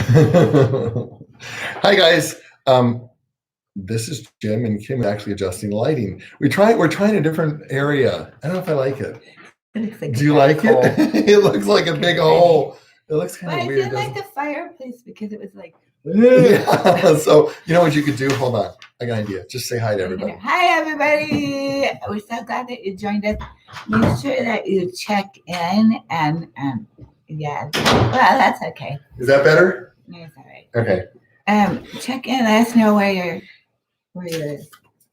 Hi guys. This is Jim, and Kim is actually adjusting the lighting. We're trying a different area. I don't know if I like it. It looks like Do you like it? It looks like a big hole. It looks kind of weird. I feel like the fireplace because it was like. Yeah. So you know what you could do? Hold on. I got an idea. Just say hi to everybody. Hi everybody. We're so glad that you joined us. Make sure that you check in and yeah. Well, that's okay. Is that better? No, it's all right. Okay. Check in. Let us know where you're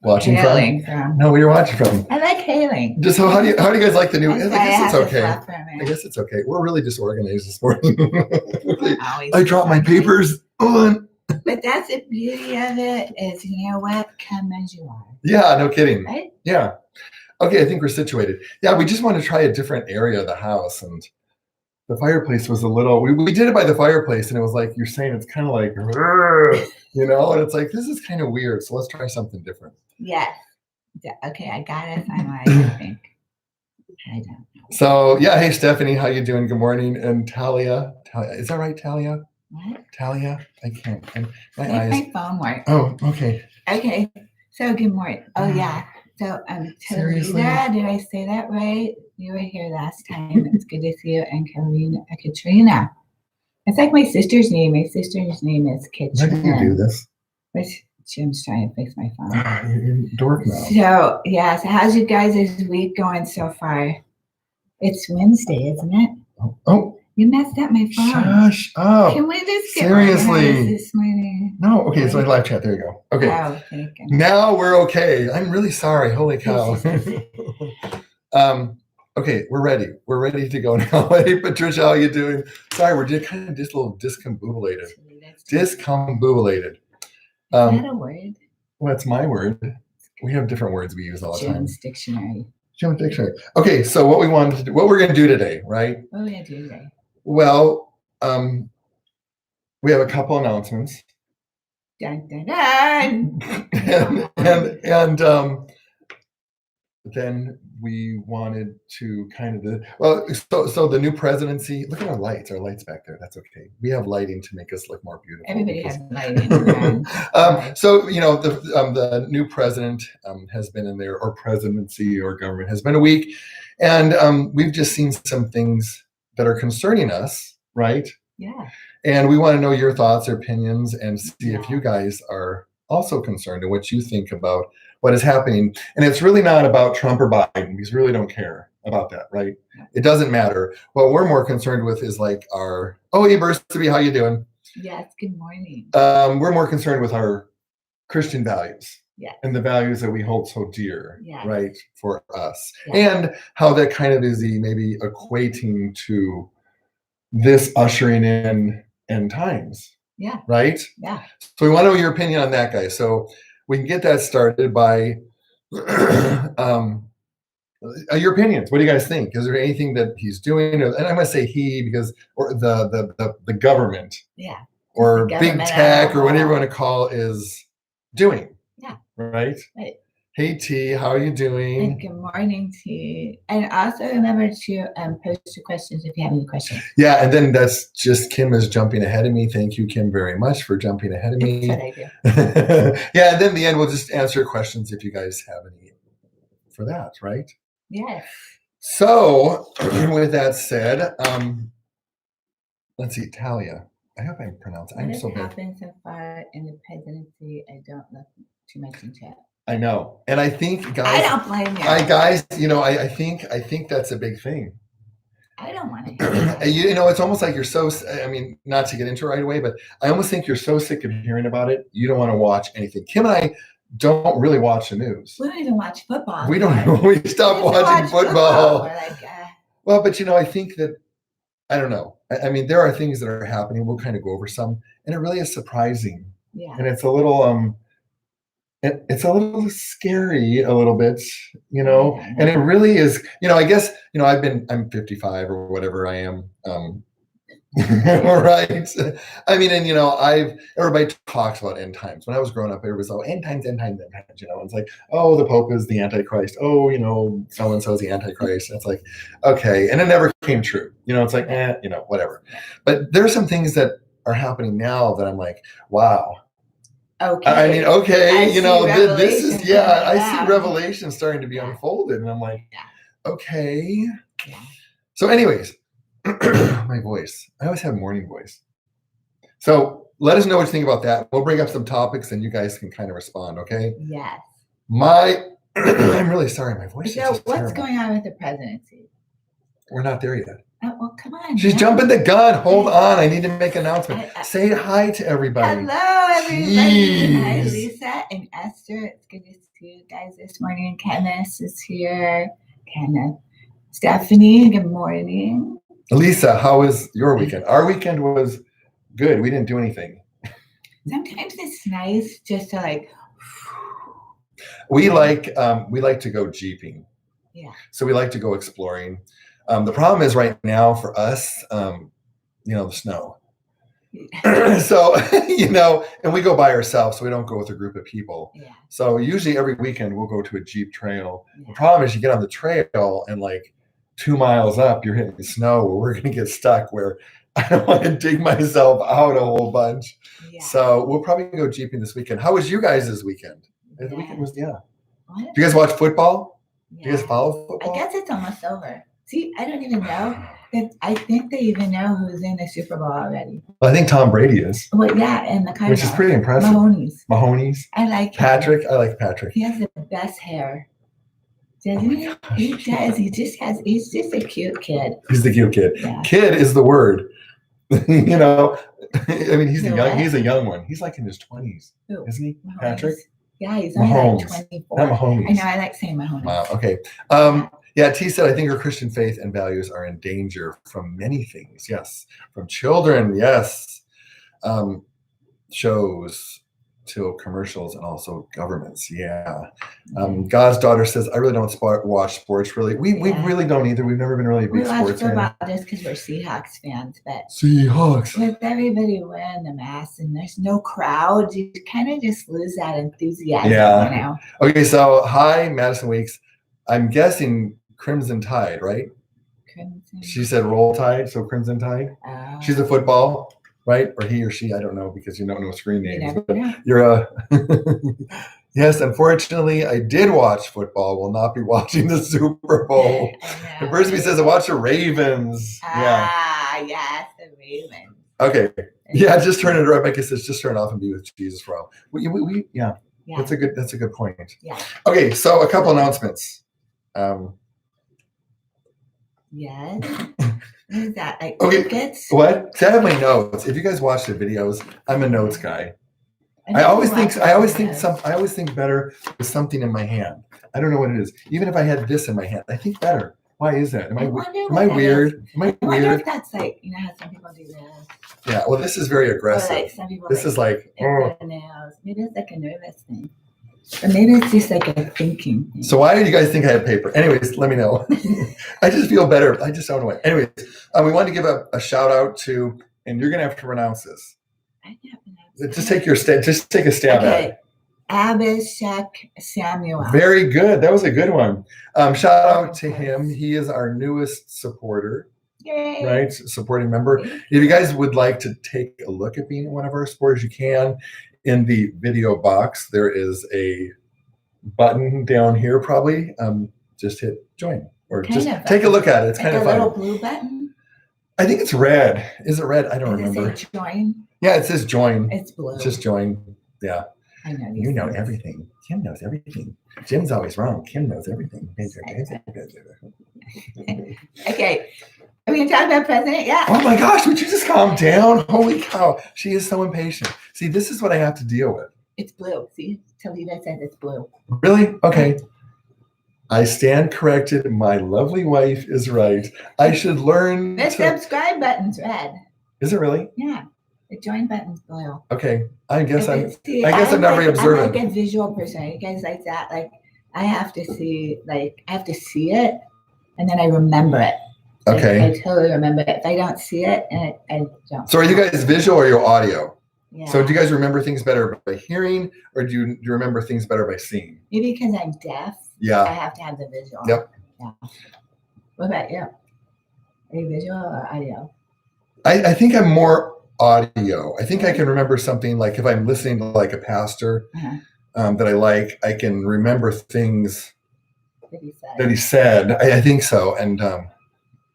watching from. No, where you're watching from. I like hailing. Just how do you guys like the new? I guess it's okay. I guess it's okay. We're really disorganized this morning. I dropped my papers on. But that's the beauty of it is, you know what? Come as you are. Yeah, no kidding. Right? Yeah. Okay, I think we're situated. Yeah, we just want to try a different area of the house, and the fireplace was a little. We did it by the fireplace, and it was like you're saying it's kind of like, you know, and it's like this is kind of weird. So let's try something different. Yes. Okay, I got it. I think. I don't know. So yeah, hey Stephanie, how you doing? Good morning, and Talia, is that right, Talia? What? Talia, I can't. My phone works. Oh, okay. Okay. So good morning. Oh yeah. So Seriously? Did I say that right? You were here last time. It's good to see you. And Katrina. It's like my sister's name. My sister's name is Katrina. Why did you do this? Jim's trying to fix my phone. You're dork now. So yeah. So how's you guys' week going so far? It's Wednesday, isn't it? Oh. You messed up my phone. Shush up. Can we just get seriously this morning? No. Okay. It's my live chat. There you go. Okay. Oh, thank you. Now we're okay. I'm really sorry. Holy cow. Okay, we're ready. We're ready to go now. Hey, Patricia, how you doing? Sorry, we're just kind of just a little discombobulated. Discombobulated. Is that a word? Well, it's my word. We have different words we use all the time. Jim's dictionary. Jim's dictionary. Okay, so what we're going to do today, right? What are we going to do today? Well, we have a couple announcements. Dun, dun, dun. and then we wanted to kind of so the new presidency. Look at our lights back there. That's okay. We have lighting to make us look more beautiful. Everybody has lighting. So you know the new president has been in there, or presidency or government has been a week, and we've just seen some things that are concerning us, right? Yeah. And we want to know your thoughts or opinions and see if you guys are also concerned and what you think about what is happening. And it's really not about Trump or Biden, because we really don't care about that, right? It doesn't matter. What we're more concerned with is like our, hey, Bursaby, how you doing? Yes, good morning. We're more concerned with our Christian values. Yeah. And the values that we hold so dear, right, for us. Yeah. And how that kind of is maybe equating to this ushering in end times. Yeah. Right? Yeah. So we want to know your opinion on that, guys. So we can get that started by your opinions. What do you guys think? Is there anything that he's doing? And I'm going to say he because, or the government. Yeah. Or big tech or whatever you want to call is doing. Yeah. Right? Right. Hey, T, how are you doing? And good morning, T. And also remember to post your questions if you have any questions. Yeah, and then that's just Kim is jumping ahead of me. Thank you, Kim, very much for jumping ahead of me. That's what I do. Yeah, and then in the end, we'll just answer questions if you guys have any for that, right? Yes. So, with that said, let's see, Talia. I hope I pronounce it. What has happened so far in the presidency? I don't look too much in chat. I know, and I think, guys. I don't blame you. Guys, you know, I think that's a big thing. I don't want to hear that. You know, it's almost like you're so. I mean, not to get into it right away, but I almost think you're so sick of hearing about it. You don't want to watch anything. Kim and I don't really watch the news. We don't even watch football. We don't. We stopped watching football. Like, well, but you know, I think that I don't know. I mean, there are things that are happening. We'll kind of go over some, and it really is surprising. Yeah. And it's a little it's a little scary a little bit, you know, and it really is, you know, I guess, you know, I'm 55 or whatever I am. Right. I mean, and you know, everybody talks about end times. When I was growing up, it was end times, you know, it's like, oh, the Pope is the Antichrist. Oh, you know, so-and-so is the Antichrist. And it's like, okay. And it never came true. You know, it's like, you know, whatever. But there are some things that are happening now that I'm like, wow. Okay. I mean, okay, you know, this is, revelation I coming see out. revelation starting to be unfolded, and I'm like, Yeah. okay. Yeah. So, anyways, my voice. I always have morning voice. So let us know what you think about that. We'll bring up some topics, and you guys can kind of respond. Okay. Yes. I'm really sorry. My voice is So just what's terrible. going on with the presidency? We're not there yet. Oh, well, come on. She's man. jumping the gun. Hold on. I need to make an announcement. Say hi to everybody. Hello, everybody. Hi, Jeez. Lisa and Esther. It's good to see you guys this morning. Kenneth is here. Kenneth. Stephanie, good morning. Lisa, how was your weekend? Our weekend was good. We didn't do anything. Sometimes it's nice just to like. We like to go jeeping. Yeah. So we like to go exploring. The problem is right now for us, the snow. So, and we go by ourselves, so we don't go with a group of people. Yeah. So usually every weekend we'll go to a Jeep trail. Yeah. The problem is you get on the trail and like 2 miles up, you're hitting snow where we're going to get stuck where I don't want to dig myself out a whole bunch. Yeah. So we'll probably go Jeeping this weekend. How was you guys this weekend? The weekend was, Do you guys watch football? Yeah. Do you guys follow football? I guess it's almost over. See, I don't even know. I think they even know who's in the Super Bowl already. Well, I think Tom Brady is. Well, yeah, and the Cardinals. Which is pretty impressive. Mahoney's. I like Patrick. I like Patrick. He has the best hair. Doesn't he? He does. He's just a cute kid. He's the cute kid. Yeah. Kid is the word. I mean, he's a young one. He's like in his 20s. Who? Isn't he? Mahomes. Patrick? Yeah, he's only like 24. Not Mahomes. I know, I like saying Mahomes. Wow, okay. Yeah, T said, I think her Christian faith and values are in danger from many things. Yes. From children, yes. Shows to commercials and also governments. Yeah. God's daughter says, I really don't watch sports really. We really don't either. We've never been really big sports fans. We watch football just because we're Seahawks fans. But Seahawks. With everybody wearing the mask and there's no crowd, you kind of just lose that enthusiasm. Yeah. Okay, so hi, Madison Weeks. I'm guessing Crimson Tide, right? Crimson. She said Roll Tide, so Crimson Tide. She's a football, right? Or he or she, I don't know because you don't know screen names. You're yes, unfortunately, I did watch football. Will not be watching the Super Bowl. And Brisby says I watched the Ravens. Yes, the Ravens. Okay. Yeah, just turn it. Rebecca says just turn it off and be with Jesus for all. Yeah. That's a good point. Yeah. Okay, so a couple announcements. Yes. What is that? Like okay. Tickets? What? See, I have my notes. If you guys watch the videos, I'm a notes guy. I always think better with something in my hand. I don't know what it is. Even if I had this in my hand, I think better. Why is that? Am I weird? Am I weird? I wonder if that's like, how some people do this. Yeah, well, this is very aggressive. Or like some people this is like nails. Maybe it's like a nervous thing. Or maybe it's just like a thinking thing. So why do you guys think I have paper? Anyways, let me know. I just feel better. I just don't know why. Anyways, we want to give a shout out to, and you're going to have to pronounce this. I can't pronounce it. Just take a stab at it. Abhishek Samuel. Very good. That was a good one. Shout out to him. He is our newest supporter. Yay. Right? Supporting member. If you guys would like to take a look at being one of our supporters, you can. In the video box, there is a button down here, probably. Just hit join or just take a look at it. It's kind of fun. A little blue button? I think it's red. Is it red? I don't remember. Does it say join? Yeah, it says join. It's blue. It's just join. Yeah. I know. You know everything. Kim knows everything. Jim's always wrong. Kim knows everything. Okay. Are we going to talk about President? Yeah. Oh my gosh, would you just calm down? Holy cow. She is so impatient. See, this is what I have to deal with. It's blue. See? Talita said it's blue. Really? Okay. I stand corrected. My lovely wife is right. I should learn. The subscribe button's red. Is it really? Yeah. The join button's blue. Okay. I guess I'm not very observant. I'm like a visual person. You guys like that? Like I have to see it and then I remember it. Okay. I totally remember it. If I don't see it, I don't. So are you guys visual or are you audio? Yeah. So do you guys remember things better by hearing or do you remember things better by seeing? Maybe because I'm deaf. Yeah. I have to have the visual. Yep. Yeah. What about you? Are you visual or audio? I think I'm more audio. I think I can remember something like if I'm listening to like a pastor that I like, I can remember things that he said. I think so. And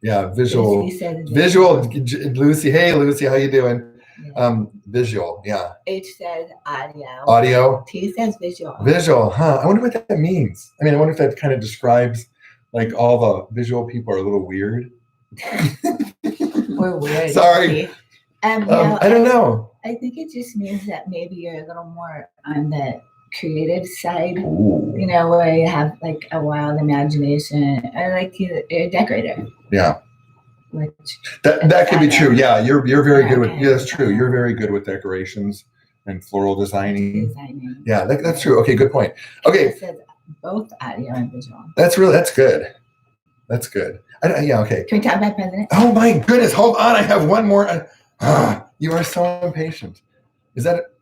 yeah, visual. Lucy, hey Lucy, how you doing? Visual, yeah. H says audio. Audio. T says visual. Visual, huh? I wonder what that means. I mean, I wonder if that kind of describes like all the visual people are a little weird. We're weird. Sorry. No, I don't know. I think it just means that maybe you're a little more on the creative side. Ooh. You know, where you have like a wild imagination, or like you're a decorator. Yeah. Which that could be true. Yeah, you're very good with. Yeah, that's true. You're very good with decorations and floral designing. Yeah, that's true. Okay, good point. Okay. It says both audio and visual. That's good. That's good. Yeah. Okay. Can we talk about president? Oh my goodness! Hold on, I have one more. You are so impatient. Is that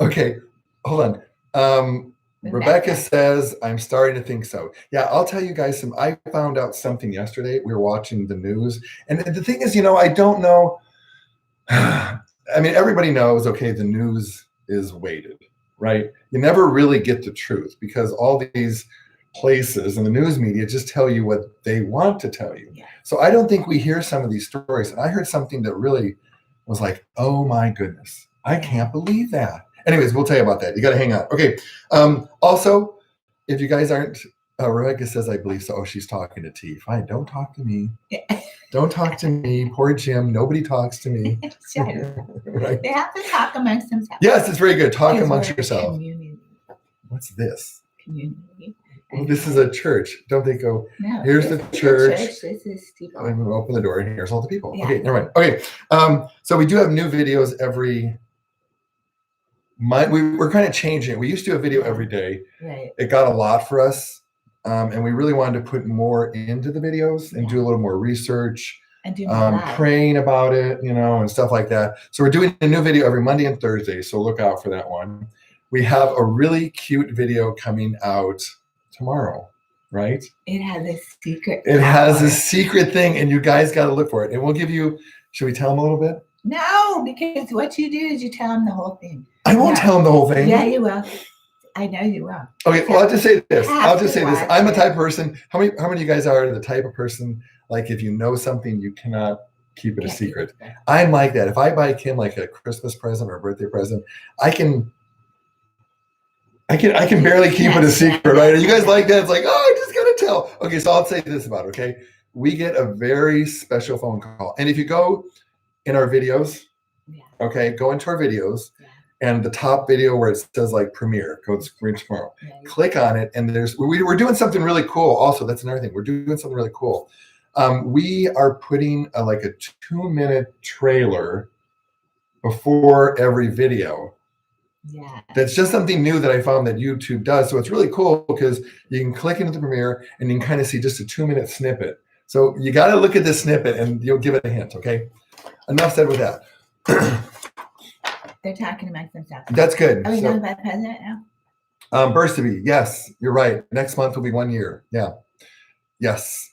okay? Hold on. Rebecca says, I'm starting to think so. Yeah, I'll tell you guys I found out something yesterday. We were watching the news. And the thing is, I don't know. I mean, everybody knows, okay, the news is weighted, right? You never really get the truth because all these places and the news media just tell you what they want to tell you. Yeah. So I don't think we hear some of these stories. And I heard something that really was like, oh my goodness, I can't believe that. Anyways, we'll tell you about that. You got to hang on. Okay. Also, if you guys aren't, Rebecca says, I believe so. Oh, she's talking to T. Fine. Don't talk to me. Don't talk to me. Poor Jim. Nobody talks to me. Right. They have to talk amongst themselves. Yes, it's very good. Talk amongst yourself. Community. What's this? Community. Well, this is a church. Don't they go, no, here's the church. This is people. I'm going to open the door and here's all the people. Yeah. Okay, never mind. Okay. So we do have new videos every we're kind of changing it. We used to do a video every day. Right. It got a lot for us. And we really wanted to put more into the videos and do a little more research, and do praying about it, and stuff like that. So we're doing a new video every Monday and Thursday. So look out for that one. We have a really cute video coming out tomorrow, right? It has a secret. It has a secret thing, and you guys got to look for it. And we'll give you, should we tell them a little bit? No, because what you do is you tell them the whole thing. I won't tell them the whole thing. Yeah, you will. I know you will. Okay, well, I'll just say this. I'm a type of person. How many of you guys are the type of person, like if you know something, you cannot keep it a secret? I'm like that. If I buy Kim like a Christmas present or a birthday present, I can barely keep it a secret, right? Are you guys like that? It's like, oh, I just gotta tell. Okay, so I'll say this about it, okay? We get a very special phone call. And if you go in our videos, okay, go into our videos, and the top video where it says like premiere, go to screen tomorrow, click on it, and we're doing something really cool. Also, that's another thing. We're doing something really cool. We are putting like a 2-minute trailer before every video. Yeah. That's just something new that I found that YouTube does. So it's really cool because you can click into the premiere and you can kind of see just a 2-minute snippet. So you got to look at this snippet and you'll give it a hint. Okay. Enough said with that. They're talking amongst themselves. That's good. Are we talking about the president now? Burst to be. Yes, you're right. Next month will be 1 year. Yeah. Yes.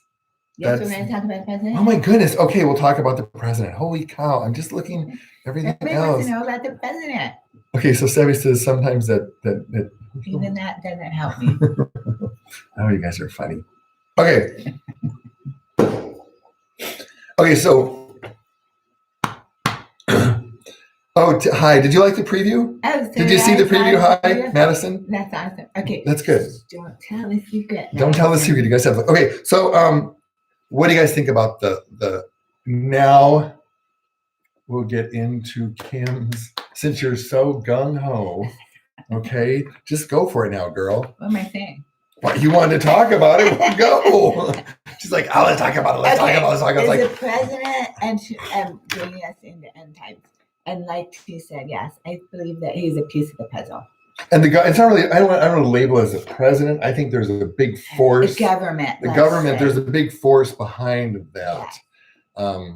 Yes, we're going to talk about the president. Oh my goodness. Okay, we'll talk about the president. Holy cow. I'm just looking everything Everybody else. wants to know about the president. Okay, so Sebby says sometimes that even that doesn't help me. Oh, you guys are funny. Okay. Okay, so hi. Did you like the preview? Oh, did you see the preview? Hi, Madison. That's awesome. Okay. That's good. Don't tell the secret. Don't tell the secret. You guys have okay. So what do you guys think about the now? We'll get into Kim's. Since you're so gung ho, okay, just go for it now, girl. What am I saying? What you wanted to talk about it? Well, go. She's like, oh, let's talk about it. Let's talk about it. Is the president and bringing us into end times? And like she said, yes, I believe that he's a piece of the puzzle. And it's not really. I don't want to label it as a president. I think there's a big force. The government. There's a big force behind that. Yeah.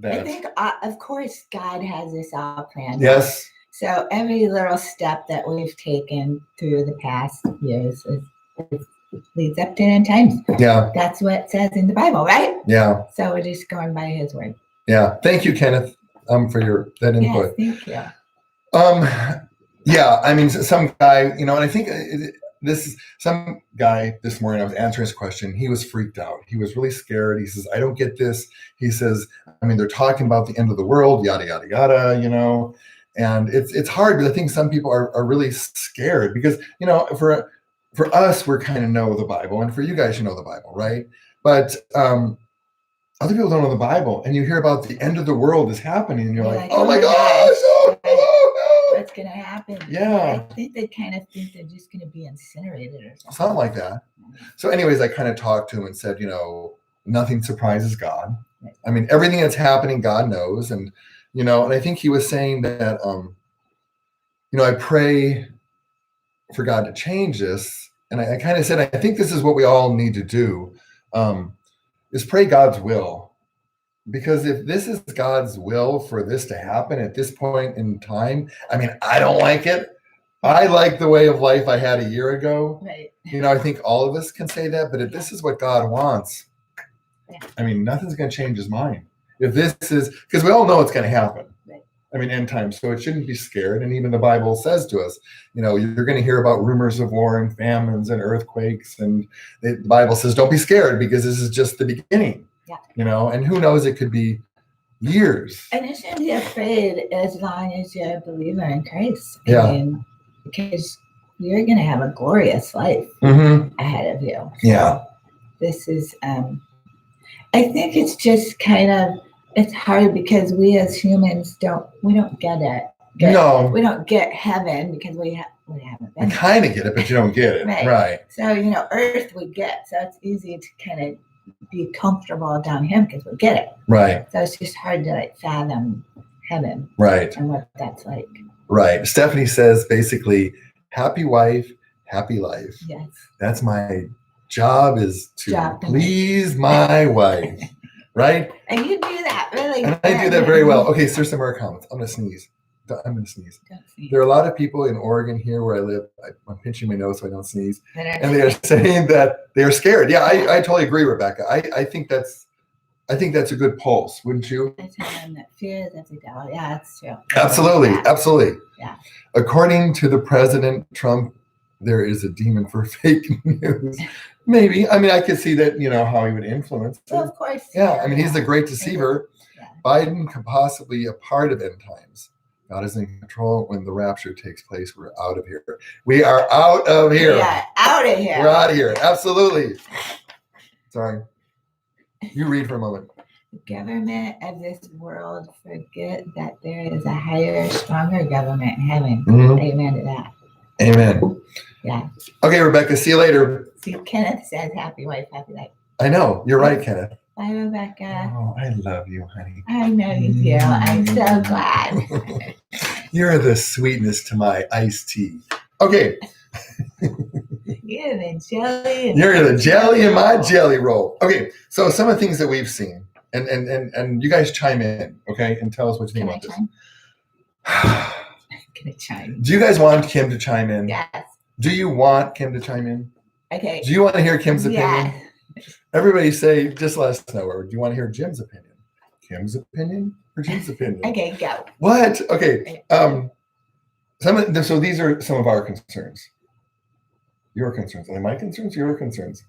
I think, of course, God has this all planned. Yes. So every little step that we've taken through the past years leads up to end times. Yeah. That's what it says in the Bible, right? Yeah. So we're just going by His word. Yeah. Thank you, Kenneth. for that input. Yes, thank you. Yeah, I mean, some guy, and I think some guy this morning, I was answering his question. He was freaked out. He was really scared. He says, I don't get this. He says, I mean, they're talking about the end of the world, yada, yada, yada, and it's hard, but I think some people are really scared because, for us, we're kind of know the Bible, and for you guys, you know the Bible, right? But other people don't know the Bible, and you hear about the end of the world is happening, and you're like, oh my gosh, oh, what's going to happen? Yeah. I think they kind of think they're just going to be incinerated or something. Something like that. So anyways, I kind of talked to him and said, nothing surprises God. Right. I mean, everything that's happening, God knows. And, and I think he was saying that, I pray for God to change this. And I kind of said, I think this is what we all need to do, is pray God's will. Because if this is God's will for this to happen at this point in time, I mean, I don't like it. I like the way of life I had a year ago. Right. I think all of us can say that, but if this is what God wants, I mean, nothing's going to change his mind. If this is, because we all know it's going to happen. Right. I mean, end time. So it shouldn't be scared. And even the Bible says to us, you're going to hear about rumors of war and famines and earthquakes. And the Bible says, don't be scared because this is just the beginning. Yeah. And who knows, it could be years. And you shouldn't be afraid as long as you're a believer in Christ. Yeah. I mean, because you're going to have a glorious life ahead of you. So yeah. This is, I think it's just it's hard because we as humans we don't get it. No. We don't get heaven because we haven't been. You kind of get it, but you don't get it. Right. So, earth we get. So it's easy to kind of be comfortable down here because we get it. Right. So it's just hard to fathom heaven. Right. And what that's like. Right. Stephanie says basically, happy wife, happy life. Yes. That's my job, is to please my wife. Right? And you do that really good. And I do that very well. Okay, so there's some more comments. I'm going to sneeze. There are a lot of people in Oregon here where I live. I'm pinching my nose so I don't sneeze. And they are saying that they're scared. Yeah, I totally agree, Rebecca. I think that's a good pulse, wouldn't you? Fear is of the devil. Yeah, that's true. Absolutely. Yeah. Absolutely. Yeah. According to the President Trump, there is a demon for fake news. Maybe. I mean, I could see that, how he would influence it. Well, of course. Yeah. I mean, he's the great deceiver. Yeah. Biden could possibly be a part of end times. God is in control. When the rapture takes place, we're out of here. We are out of here. Yeah, out of here. We're out of here. Absolutely. Sorry. You read for a moment. The government of this world forget that there is a higher, stronger government in heaven. Amen to that. Amen. Yeah. Okay, Rebecca. See you later. See, Kenneth says, happy wife, happy life. I know. You're right, Kenneth. Bye, Rebecca. Oh, I love you, honey. I know you do. I'm so glad. You're the sweetness to my iced tea. Okay. You're the jelly. You're the jelly in my jelly roll. Okay, so some of the things that we've seen, and you guys chime in, okay, and tell us what you think about this. Can I chime? Do you guys want Kim to chime in? Yes. Do you want Kim to chime in? Okay. Do you want to hear Kim's opinion? Yes. Everybody say, just let us know. Or do you want to hear Jim's opinion? Kim's opinion or Jim's opinion? Okay, go. What? Okay. So these are some of our concerns. Your concerns. Are they my concerns or your concerns?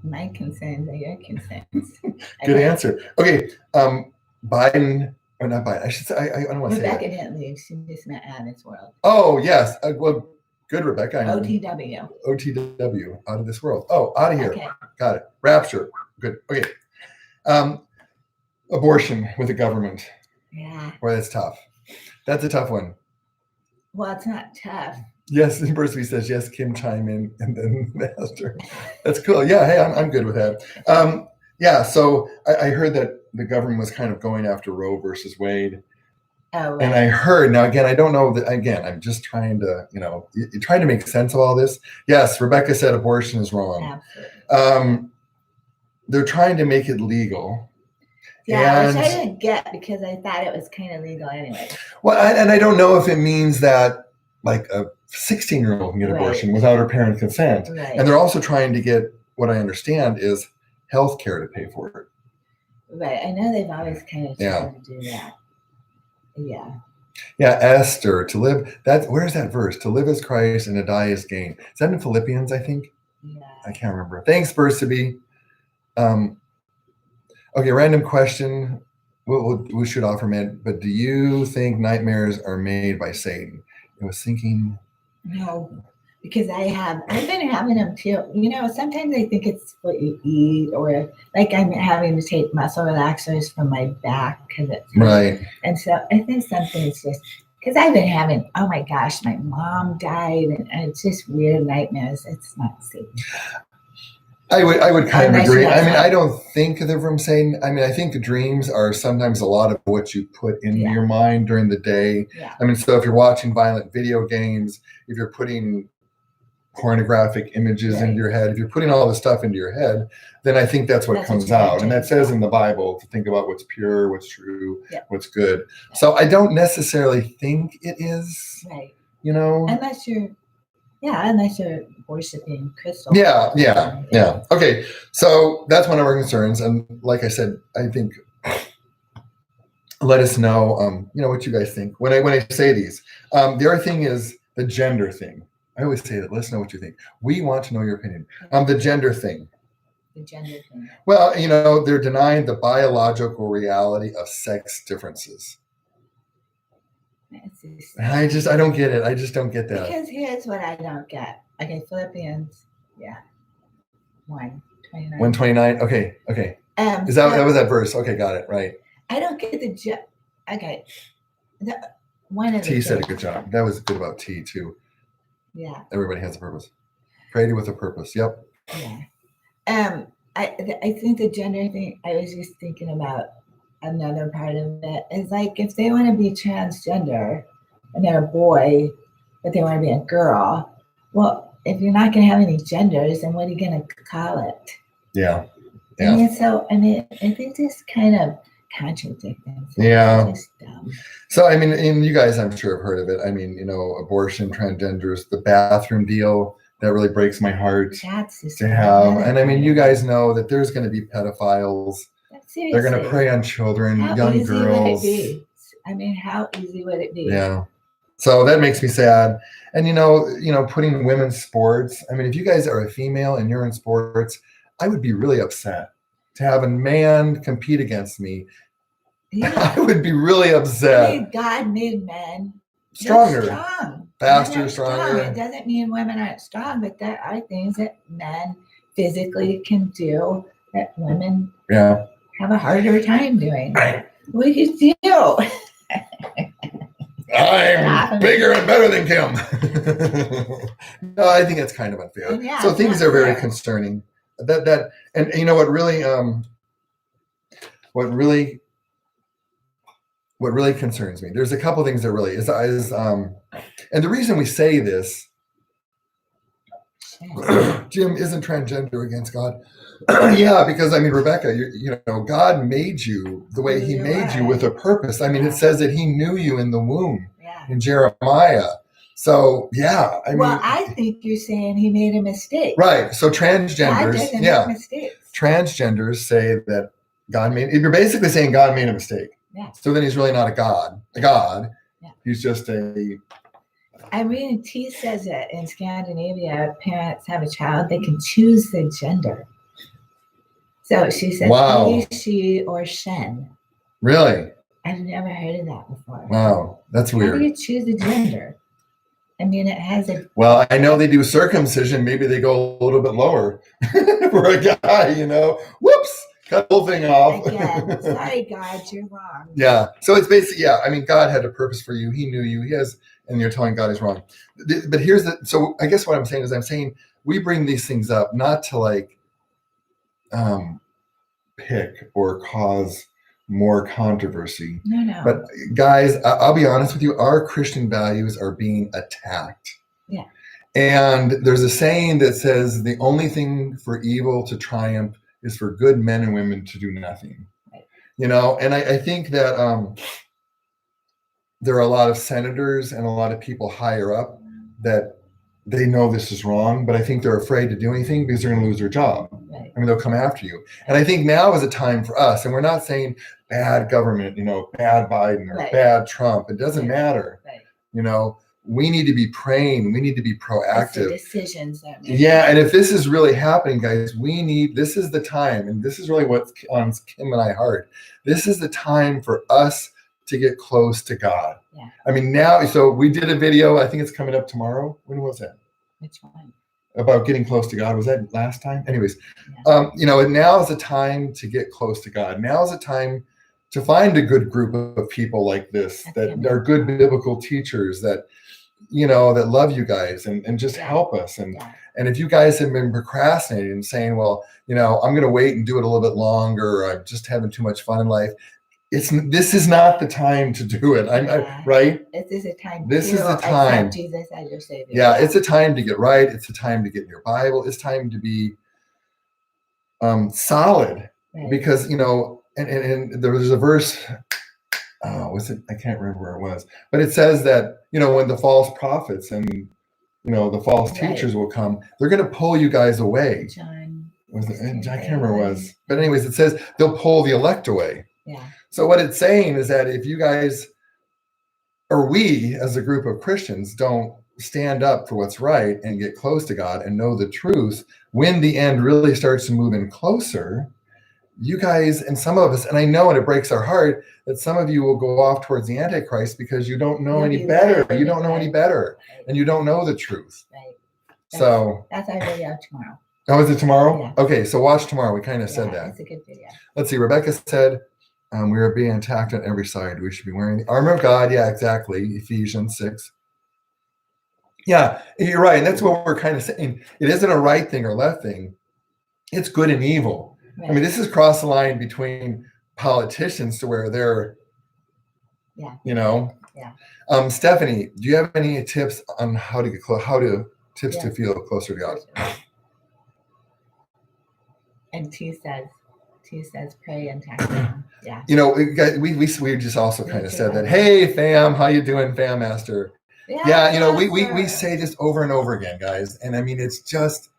My concerns are your concerns. Good answer. Okay. Biden, or not Biden. I should say, I don't want to say that. Rebecca didn't leave. She just met out of this world. Oh, yes. Well, good, Rebecca. OTW. OTW. Out of this world. Oh, out of here. Okay. Got it. Rapture. Good. Okay. Abortion with the government. Yeah. Boy, that's tough. That's a tough one. Well, it's not tough. Yes, and Percy says, yes, Kim chime in, and then Master. That's cool. Yeah, hey, I'm good with that. Yeah, so I heard that the government was kind of going after Roe versus Wade. Oh, right. And I heard, now again, I don't know that, again, I'm just trying to, you're trying to make sense of all this. Yes, Rebecca said abortion is wrong. Absolutely. They're trying to make it legal. Yeah, which I didn't get because I thought it was kind of legal anyway. Well, and I don't know if it means that like a 16-year-old can get abortion without her parent consent. Right. And they're also trying to get, what I understand is health care to pay for it. Right. I know they've always kind of tried to do that. Yeah. Yeah, Esther, to live, where's that verse? To live is Christ and to die is gain. Is that in Philippians, I think? Yeah. I can't remember. Thanks, Bursaby. Okay, random question. We'll shoot off from it, but do you think nightmares are made by Satan? I was thinking. No, because I've been having them too. Sometimes I think it's what you eat, or like I'm having to take muscle relaxers for my back because it's right. And so I think something is just because I've been having, oh my gosh, my mom died, and it's just weird nightmares. It's not safe. I would kind of agree. I mean, I don't think they're from Satan. I mean, I think dreams are sometimes a lot of what you put into your mind during the day. Yeah. I mean, so if you're watching violent video games, if you're putting pornographic images into your head, if you're putting all this stuff into your head, then I think that's what comes out. And that says in the Bible to think about what's pure, what's true, what's good. So I don't necessarily think it is, right. Unless you're worshiping crystals. Yeah. Okay, so that's one of our concerns. And like I said, I think let us know, what you guys think when I say these. The other thing is the gender thing. I always say that. Let us know what you think. We want to know your opinion. The gender thing. The gender thing. Well, they're denying the biological reality of sex differences. I don't get it. I just don't get that. Because here's what I don't get. Okay, Philippians, 1:29. 1:29. Okay. Is that was that verse? Okay, got it. Right. I don't get okay. One of T said a good job. That was good about T too. Yeah. Everybody has a purpose. Pray with a purpose. Yep. Yeah. I think the gender thing. I was just thinking about another part of it is like if they want to be transgender and they're a boy, but they want to be a girl. Well, if you're not going to have any genders, then what are you going to call it? Yeah. I think this kind of contradict themselves. Yeah. It's just dumb. So, I mean, and you guys, I'm sure have heard of it. I mean, abortion, transgenders, the bathroom deal, that really breaks my heart to have. And I mean, you guys know that there's going to be pedophiles. Seriously. They're going to prey on children, young girls. I mean, how easy would it be? Yeah. So that makes me sad. And, putting women's sports. I mean, if you guys are a female and you're in sports, I would be really upset to have a man compete against me. Yeah. I would be really upset. I mean, God made men stronger, faster, stronger. It doesn't mean women aren't strong, but there are things that men physically can do that women have a harder time doing. What do you do? I'm bigger and better than Kim. No, I think it's kind of unfair. So things are very concerning. And what really concerns me. There's a couple things that really is and the reason we say this, Jim isn't transgender against God. Yeah, because I mean, Rebecca, God made you the way He made you with a purpose. I mean, it says that He knew you in the womb in Jeremiah. So I mean, well, I think you're saying He made a mistake, right? So transgenders, God doesn't make mistakes. Transgenders say that God made. You're basically saying God made a mistake. Yeah. So then He's really not a God. Yeah. He's just a. I mean, T says that in Scandinavia, parents have a child, they can choose the gender. So she says, he, she, or Shen. Really? I've never heard of that before. Wow, that's weird. How do you choose a gender? I mean, it has a. Well, I know they do circumcision. Maybe they go a little bit lower for a guy, Whoops, cut the whole thing off. Again, sorry, God, you're wrong. Yeah. So it's basically, I mean, God had a purpose for you. He knew you. He has, and you're telling God He's wrong. But so I guess what I'm saying we bring these things up not to pick or cause more controversy. No. But guys, I'll be honest with you, our Christian values are being attacked. Yeah. And there's a saying that says the only thing for evil to triumph is for good men and women to do nothing. Right. And I think that there are a lot of senators and a lot of people higher up that they know this is wrong, but I think they're afraid to do anything because they're going to lose their job. Right. I mean, they'll come after you. And I think now is a time for us, and we're not saying bad government, bad Biden or Right. bad Trump. It doesn't Right. matter. Right. We need to be praying. We need to be It's the proactive. decisions that Yeah, and if this is really happening, guys, this is the time, and this is really what's on Kim and I heart. This is the time for us to get close to God. Yeah. I mean, now, so we did a video, I think it's coming up tomorrow. When was that? Which one? About getting close to God. Was that last time? Anyways, Yeah. and now is the time to get close to God. Now is the time to find a good group of people like this that are good biblical teachers that love you guys and just help us. And if you guys have been procrastinating and saying, well, I'm going to wait and do it a little bit longer, or I'm just having too much fun in life, this is not the time to do it. Right? This is a time. This is the time. Accept Jesus as your Savior. Yeah, it's a time to get right. It's a time to get in your Bible. It's time to be solid, because and there's a verse. Oh, was it? I can't remember where it was, but it says that when the false prophets and the false teachers will come, they're going to pull you guys away. John. I can't remember what it was, but anyways, it says they'll pull the elect away. Yeah. So what it's saying is that if you guys, or we as a group of Christians, don't stand up for what's right and get close to God and know the truth, when the end really starts to move in closer, you guys and some of us, and I know, and it breaks our heart that some of you will go off towards the Antichrist because you don't know any better. You don't know any better, and you don't know the truth. Right. So that's our video tomorrow. Oh, is it tomorrow? Yeah. Okay, so watch tomorrow. We kind of said that. That's a good video. Let's see. Rebecca said, we are being attacked on every side. We should be wearing the armor of God. Yeah, exactly. Ephesians 6. Yeah, you're right. And that's what we're kind of saying. It isn't a right thing or left thing. It's good and evil. Right. I mean, this is cross the line between politicians to where they're, Stephanie, do you have any tips on how to get close, tips to feel closer to God? And T says pray and text them. Yeah. We just also kind of said that. Hey, fam, how you doing, fam master? Yeah, we say this over and over again, guys. And I mean, it's just,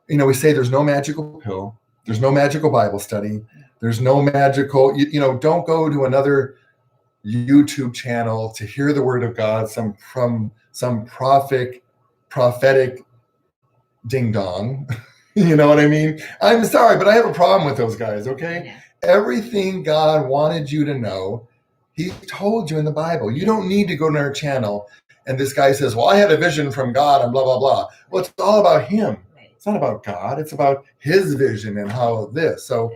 we say there's no magical pill. There's no magical Bible study. There's no magical, don't go to another YouTube channel to hear the word of God, from some prophetic ding dong. You know what I mean? I'm sorry, but I have a problem with those guys, okay? Yeah. Everything God wanted you to know, he told you in the Bible. You don't need to go to our channel and this guy says, well, I had a vision from God and blah, blah, blah. Well, it's all about him. Right. It's not about God. It's about his vision and how this. So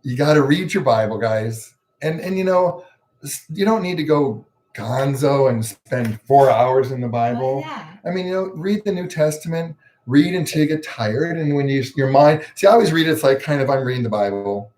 you got to read your Bible, guys. And you don't need to go gonzo and spend 4 hours in the Bible. Oh, yeah. I mean, read the New Testament. Read until you get tired, and when your mind, see, I always read it's like kind of I'm reading the Bible,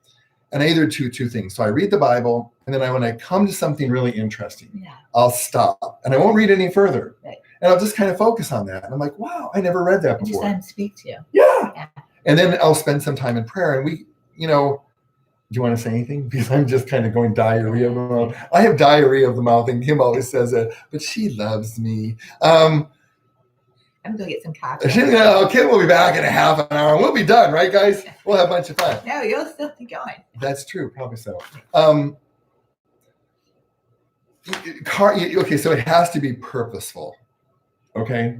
and I either do two things. So I read the Bible, and then when I come to something really interesting, I'll stop, and I won't read any further, and I'll just kind of focus on that. And I'm like, wow, I never read that before. Just let him speak to you. Yeah. And then I'll spend some time in prayer, and do you want to say anything? Because I'm just kind of going diarrhea of the mouth. I have diarrhea of the mouth, and Kim always says that, but she loves me. I'm going to get some coffee. Kim will be back in a half an hour. We'll be done, right, guys? We'll have a bunch of fun. No, you'll still be going. That's true. Probably so. Okay, so it has to be purposeful. Okay?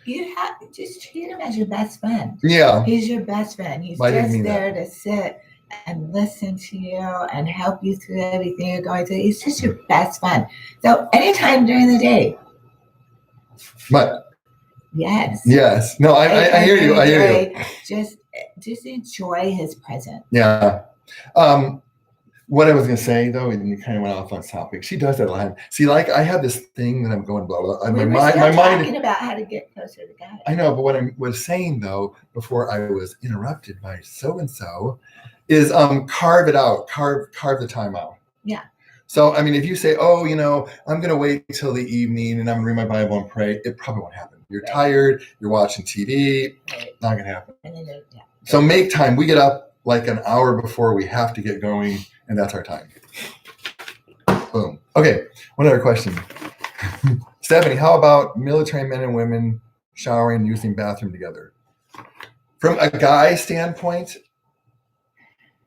You have to just treat him as your best friend. Yeah. He's your best friend. He's just there to sit and listen to you and help you through everything you're going through. He's just your best friend. So anytime during the day. But Yes. No, I hear you. I hear you. Just enjoy his presence. Yeah. What I was going to say, though, and you kind of went off on topic. She does that a lot. See, like I have this thing that I'm going blah blah. My mind. Talking about how to get closer to God. I know, but what I was saying though, before I was interrupted by so and so, is carve it out. Carve the time out. Yeah. So I mean, if you say, oh, I'm going to wait till the evening and I'm going to read my Bible and pray, it probably won't happen. You're tired. You're watching TV. Not going to happen. So make time. We get up like an hour before we have to get going, and that's our time. Boom. Okay. One other question. Stephanie, how about military men and women showering and using bathroom together? From a guy standpoint,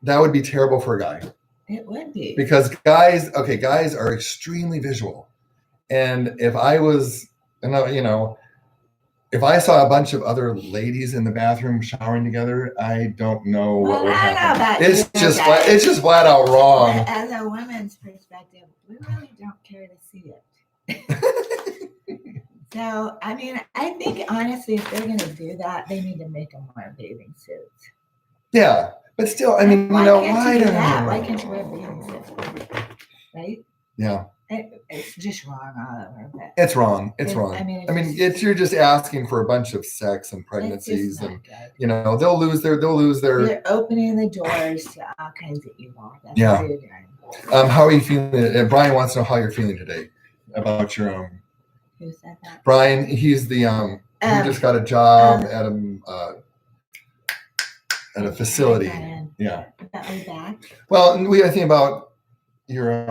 that would be terrible for a guy. It would be. Because guys are extremely visual. And if I was, if I saw a bunch of other ladies in the bathroom showering together, I don't know what would happen. It's just flat out wrong. But as a woman's perspective, we really don't care to see it. So, I mean, I think honestly, if they're going to do that, they need to make them wear bathing suits. Yeah, but still, I mean, why can't you do that? Why can't you wear bathing suits? Right? Yeah. It's just wrong all over. But it's wrong. It's wrong. I mean, you're just asking for a bunch of sex and pregnancies, and good. They'll lose their. You're opening the doors to all kinds of evil. That's yeah. what you're doing. How are you feeling? Brian wants to know how you're feeling today about your own. Who said that? Brian, he's the he just got a job at a facility. Yeah. About my back? Well, we I think about your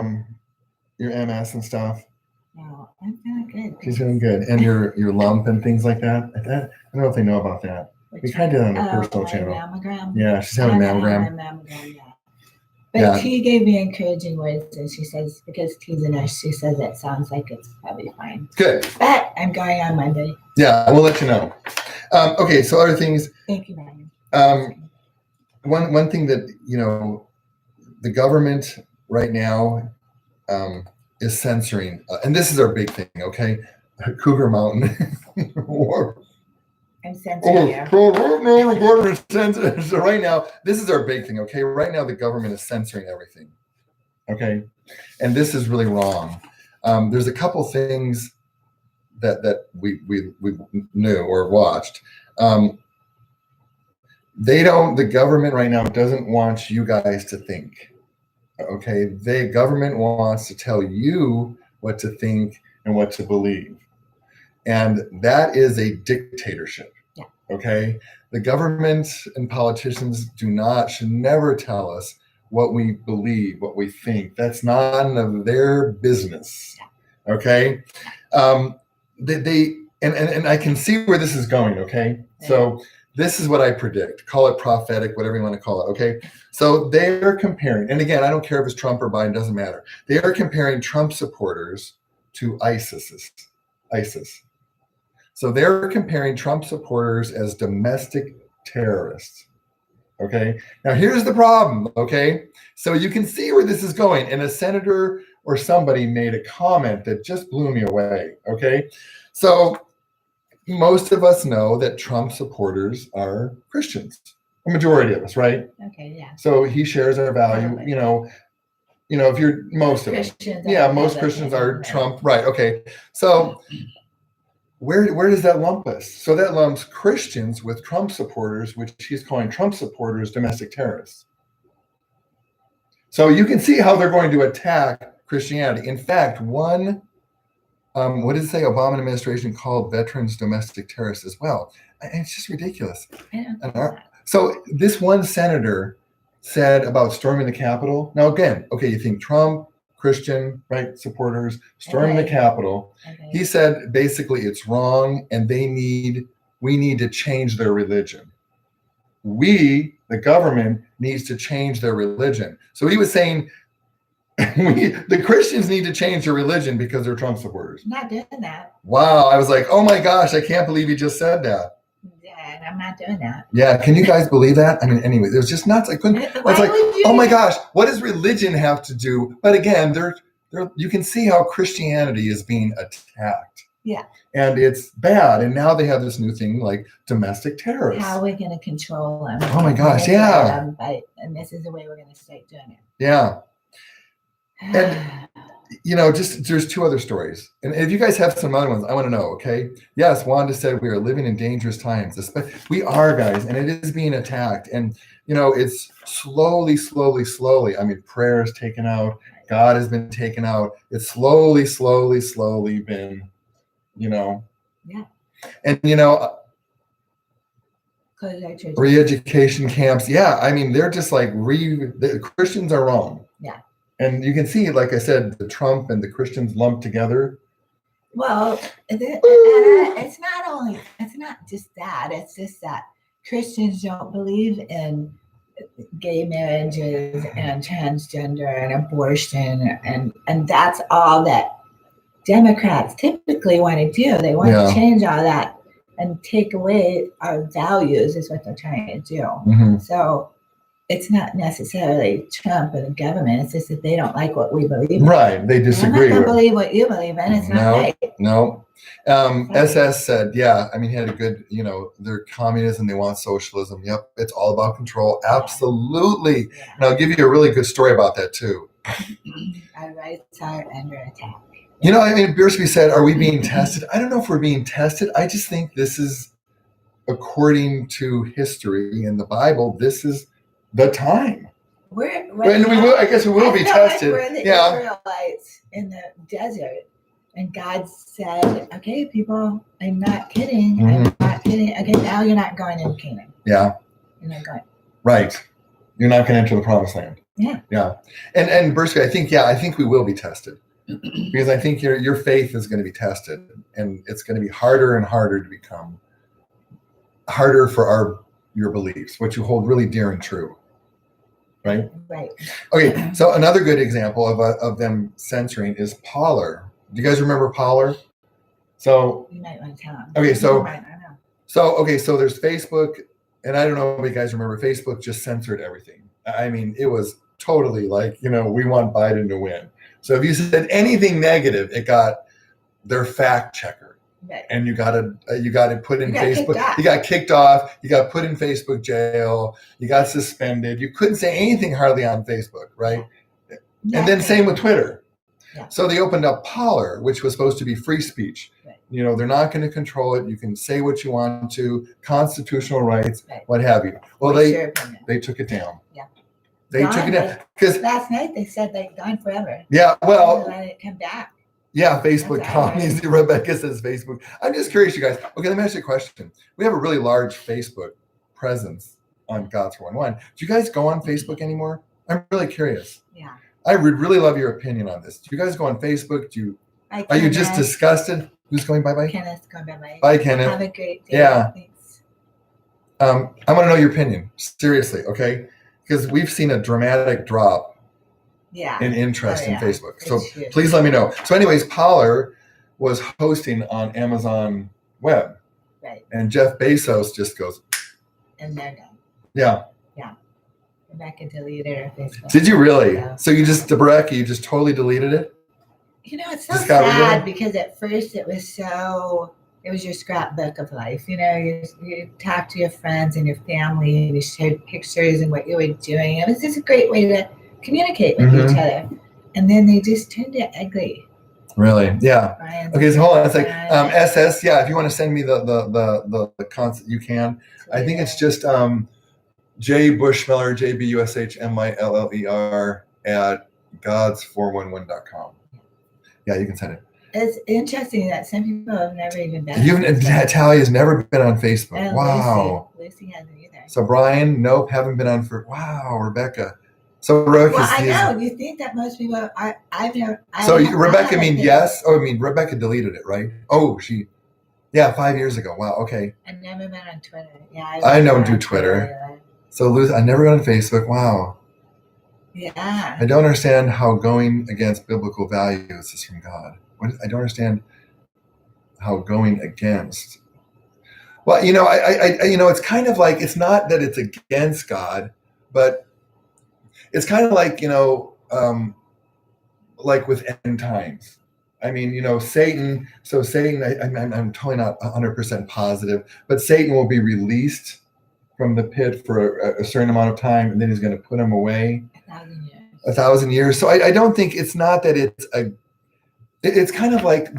MS and stuff. No, I'm feeling good. She's feeling good, and your lump and things like that. I don't know if they know about that. We kind of did on the personal channel. Mammogram? Yeah, she's having a mammogram. But T gave me encouraging words, and she says, because T's a nurse, she says it sounds like it's probably fine. Good. But I'm going on Monday. Yeah, we'll let you know. Okay, so other things. Thank you, Ryan. One thing that the government right now is censoring, and this is our big thing. Okay, Cougar Mountain. I'm censoring you. So right now, this is our big thing. Okay, right now the government is censoring everything. Okay, and this is really wrong. There's a couple things that we knew or watched. The government right now doesn't want you guys to think. Okay, the government wants to tell you what to think and what to believe, and that is a dictatorship. Yeah. Okay, the government and politicians should never tell us what we believe, what we think. That's none of their business. Yeah. Okay, and I can see where this is going. Okay, yeah. So this is what I predict. Call it prophetic, whatever you want to call it. Okay, so they're comparing, and again, I don't care if it's Trump or Biden, doesn't matter. They are comparing Trump supporters to ISIS. So they're comparing Trump supporters as domestic terrorists. Okay, now here's the problem. Okay, so you can see where this is going, and a senator or somebody made a comment that just blew me away. Okay, so most of us know that Trump supporters are Christians, a majority of us, right? Okay, yeah. So he shares our value. If you're most of us, most Christians are Trump, right? Okay, so where does that lump us? So that lumps Christians with Trump supporters, which he's calling Trump supporters domestic terrorists. So you can see how they're going to attack Christianity. In fact, what did it say? Obama administration called veterans domestic terrorists as well. And it's just ridiculous. So this one senator said about storming the Capitol. Now, again, okay, you think Trump, Christian, right, supporters, storming the Capitol. Okay. He said basically it's wrong, and we need to change their religion. The government, needs to change their religion. So he was saying the Christians need to change their religion because they're Trump supporters. Not doing that. Wow, I was like, oh my gosh, I can't believe he just said that. Yeah, and I'm not doing that. Yeah, can you guys believe that? I mean, anyway, it was just nuts. I couldn't. I was like, oh my gosh, what does religion have to do? But again, you can see how Christianity is being attacked. Yeah. And it's bad. And now they have this new thing like domestic terrorists. How are we going to control them? Oh my gosh, yeah. And this is the way we're going to start doing it. Yeah. And there's two other stories, and if you guys have some other ones, I want to know. Okay, yes, Wanda said we are living in dangerous times. We are, guys, and it is being attacked, and it's slowly. I mean, prayer is taken out, God has been taken out. It's slowly been, Yeah. And re-education camps. Yeah, I mean, they're just like the Christians are wrong. Yeah. And you can see, like I said, the Trump and the Christians lumped together. Well, it's not just that. It's just that Christians don't believe in gay marriages and transgender and abortion, and that's all that Democrats typically want to do. They want to change all that and take away our values is what they're trying to do. Mm-hmm. So it's not necessarily Trump and the government. It's just that they don't like what we believe in. Right. They disagree. I'm not going to believe what you believe in. It's not right. No. SS said, yeah, I mean, he had a good, they're communism, they want socialism. Yep. It's all about control. Absolutely. Yeah. And I'll give you a really good story about that too. Our rights are under attack. Biersby said, are we being tested? I don't know if we're being tested. I just think this is, according to history in the Bible, this is the time. I guess we will be tested. We're the Israelites in the desert. And God said, okay, people, I'm not kidding. Mm-hmm. I'm not kidding. Okay, now you're not going into Canaan. Yeah. You're not going. Right. You're not going to enter the promised land. Yeah. Yeah. And Bursky, I think we will be tested. Because I think your faith is going to be tested. And it's going to be harder and harder to become harder for your beliefs, what you hold really dear and true. Right? Right. Okay, so another good example of them censoring is Parler. Do you guys remember Parler? So you might want to tell them. Okay, so so there's Facebook, and I don't know if you guys remember, Facebook just censored everything. I mean, it was totally like, we want Biden to win. So if you said anything negative, it got their fact checker. Right. And you got to put in Facebook. You got kicked off. You got put in Facebook jail. You got suspended. You couldn't say anything hardly on Facebook, right? Yeah. And then same with Twitter. Yeah. So they opened up Parler, which was supposed to be free speech. Right. They're not going to control it. You can say what you want to, constitutional rights, what have you. Well, they took it down. Yeah. They took it down because last night they said they're gone forever. Yeah. Well, let it come back. Yeah, Facebook commies. Rebecca says Facebook. I'm just curious, you guys. Okay, let me ask you a question. We have a really large Facebook presence on God's 411. Do you guys go on Facebook anymore? I'm really curious. Yeah. I would really love your opinion on this. Do you guys go on Facebook? Are you just disgusted? Who's going bye-bye? Kenneth's going bye-bye. Bye, Kenneth. Have a great day. Yeah. Thanks. I want to know your opinion. Seriously, okay? Because we've seen a dramatic drop in interest in Facebook. So please let me know. So anyways, Parler was hosting on Amazon Web. Right. And Jeff Bezos just goes. And they're done. Yeah. Yeah. Rebecca deleted her Facebook. Did you really? Yeah. So you just totally deleted it? It's so sad because at first it was your scrapbook of life. You talk to your friends and your family and you shared pictures and what you were doing. It was just a great way to communicate with each other. And then they just turned it ugly. Really? Yeah. Okay, so hold on a sec. SS, yeah, if you want to send me the concept, you can. I think it's just J Bushmiller, JBUSHMILLER at gods411.com. Yeah, you can send it. It's interesting that some people have never even been. Talia's never been on Facebook. And wow. Lucy hasn't either. So Brian, nope, haven't been on wow, Rebecca. So Rebecca, I know. You think that most people are. Rebecca mean yes? Oh, I mean Rebecca deleted it, right? Oh, 5 years ago. Wow. Okay. I've never been on Twitter. Yeah, I don't do Twitter. So Lucy, I never got on Facebook. Wow. Yeah. I don't understand how going against biblical values is from God. I don't understand how going against. Well, it's kind of like, it's not that it's against God, but it's kind of like, like with end times. I mean, Satan. So Satan, I'm totally not 100% positive, but Satan will be released from the pit for a certain amount of time, and then he's going to put him away. 1,000 years. 1,000 years. So I don't think, it's not that it's kind of like,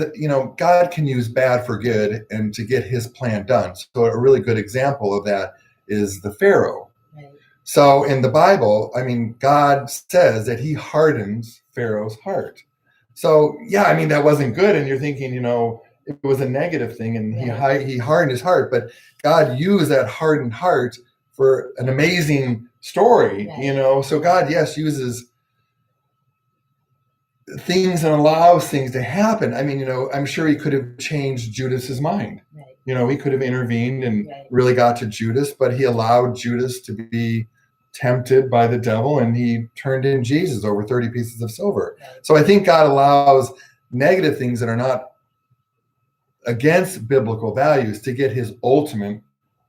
God can use bad for good and to get his plan done. So a really good example of that is the Pharaoh. Right. So in the Bible, I mean, God says that he hardens Pharaoh's heart. So, that wasn't good. And you're thinking, it was a negative thing and he hardened his heart, but God used that hardened heart for an amazing story, So God, yes, uses things and allows things to happen. I mean, I'm sure he could have changed Judas's mind. Right. He could have intervened and Right. really got to Judas, but he allowed Judas to be tempted by the devil, and he turned in Jesus over 30 pieces of silver. Right. So I think God allows negative things that are not against biblical values to get his ultimate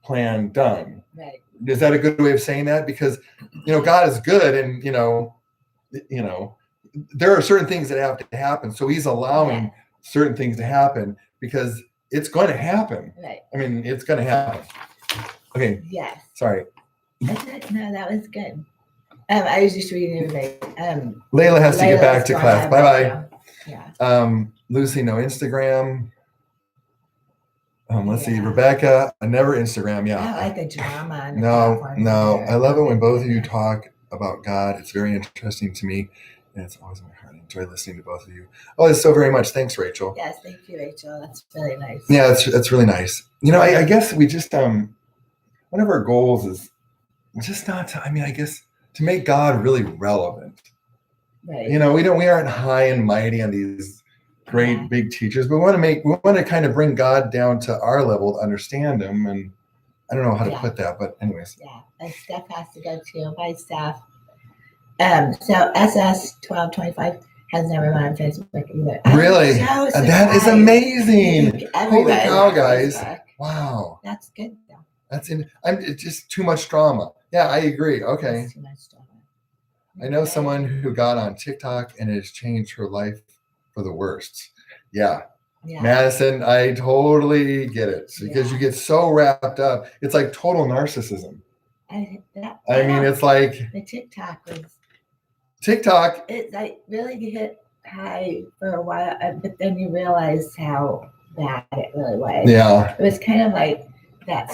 plan done. Right. Is that a good way of saying that? Because, God is good, and, there are certain things that have to happen. So he's allowing certain things to happen because it's going to happen. Right. I mean, it's going to happen. Okay. Yes. Sorry. No, that was good. I was just reading everybody. Layla has to get back to class. Bye-bye. Yeah. Lucy, no Instagram. Let's see. Rebecca, I never Instagram. Yeah. I like the drama. No. I love it when both of you talk about God. It's very interesting to me. And it's always in my heart. I enjoy listening to both of you. Oh, it's so very much. Thanks, Rachel. Yes, thank you, Rachel. That's really nice. Yeah, that's really nice. I guess we just one of our goals is just not to, I guess to make God really relevant. Right. We aren't high and mighty on these great big teachers, but we want to kind of bring God down to our level to understand him. And I don't know how to put that, but anyways. Yeah, and Steph has to go too. Bye, Steph. So SS1225 has never been on Facebook either. Really? That is amazing. Holy cow, guys. Wow. That's good though. It's just too much drama. Yeah, I agree. Okay. That's too much drama. I know someone who got on TikTok and it has changed her life for the worst. Yeah. Madison, I totally get it because you get so wrapped up. It's like total narcissism. It's like the TikTok. It like really hit high for a while, but then you realize how bad it really was. Yeah. It was kind of like that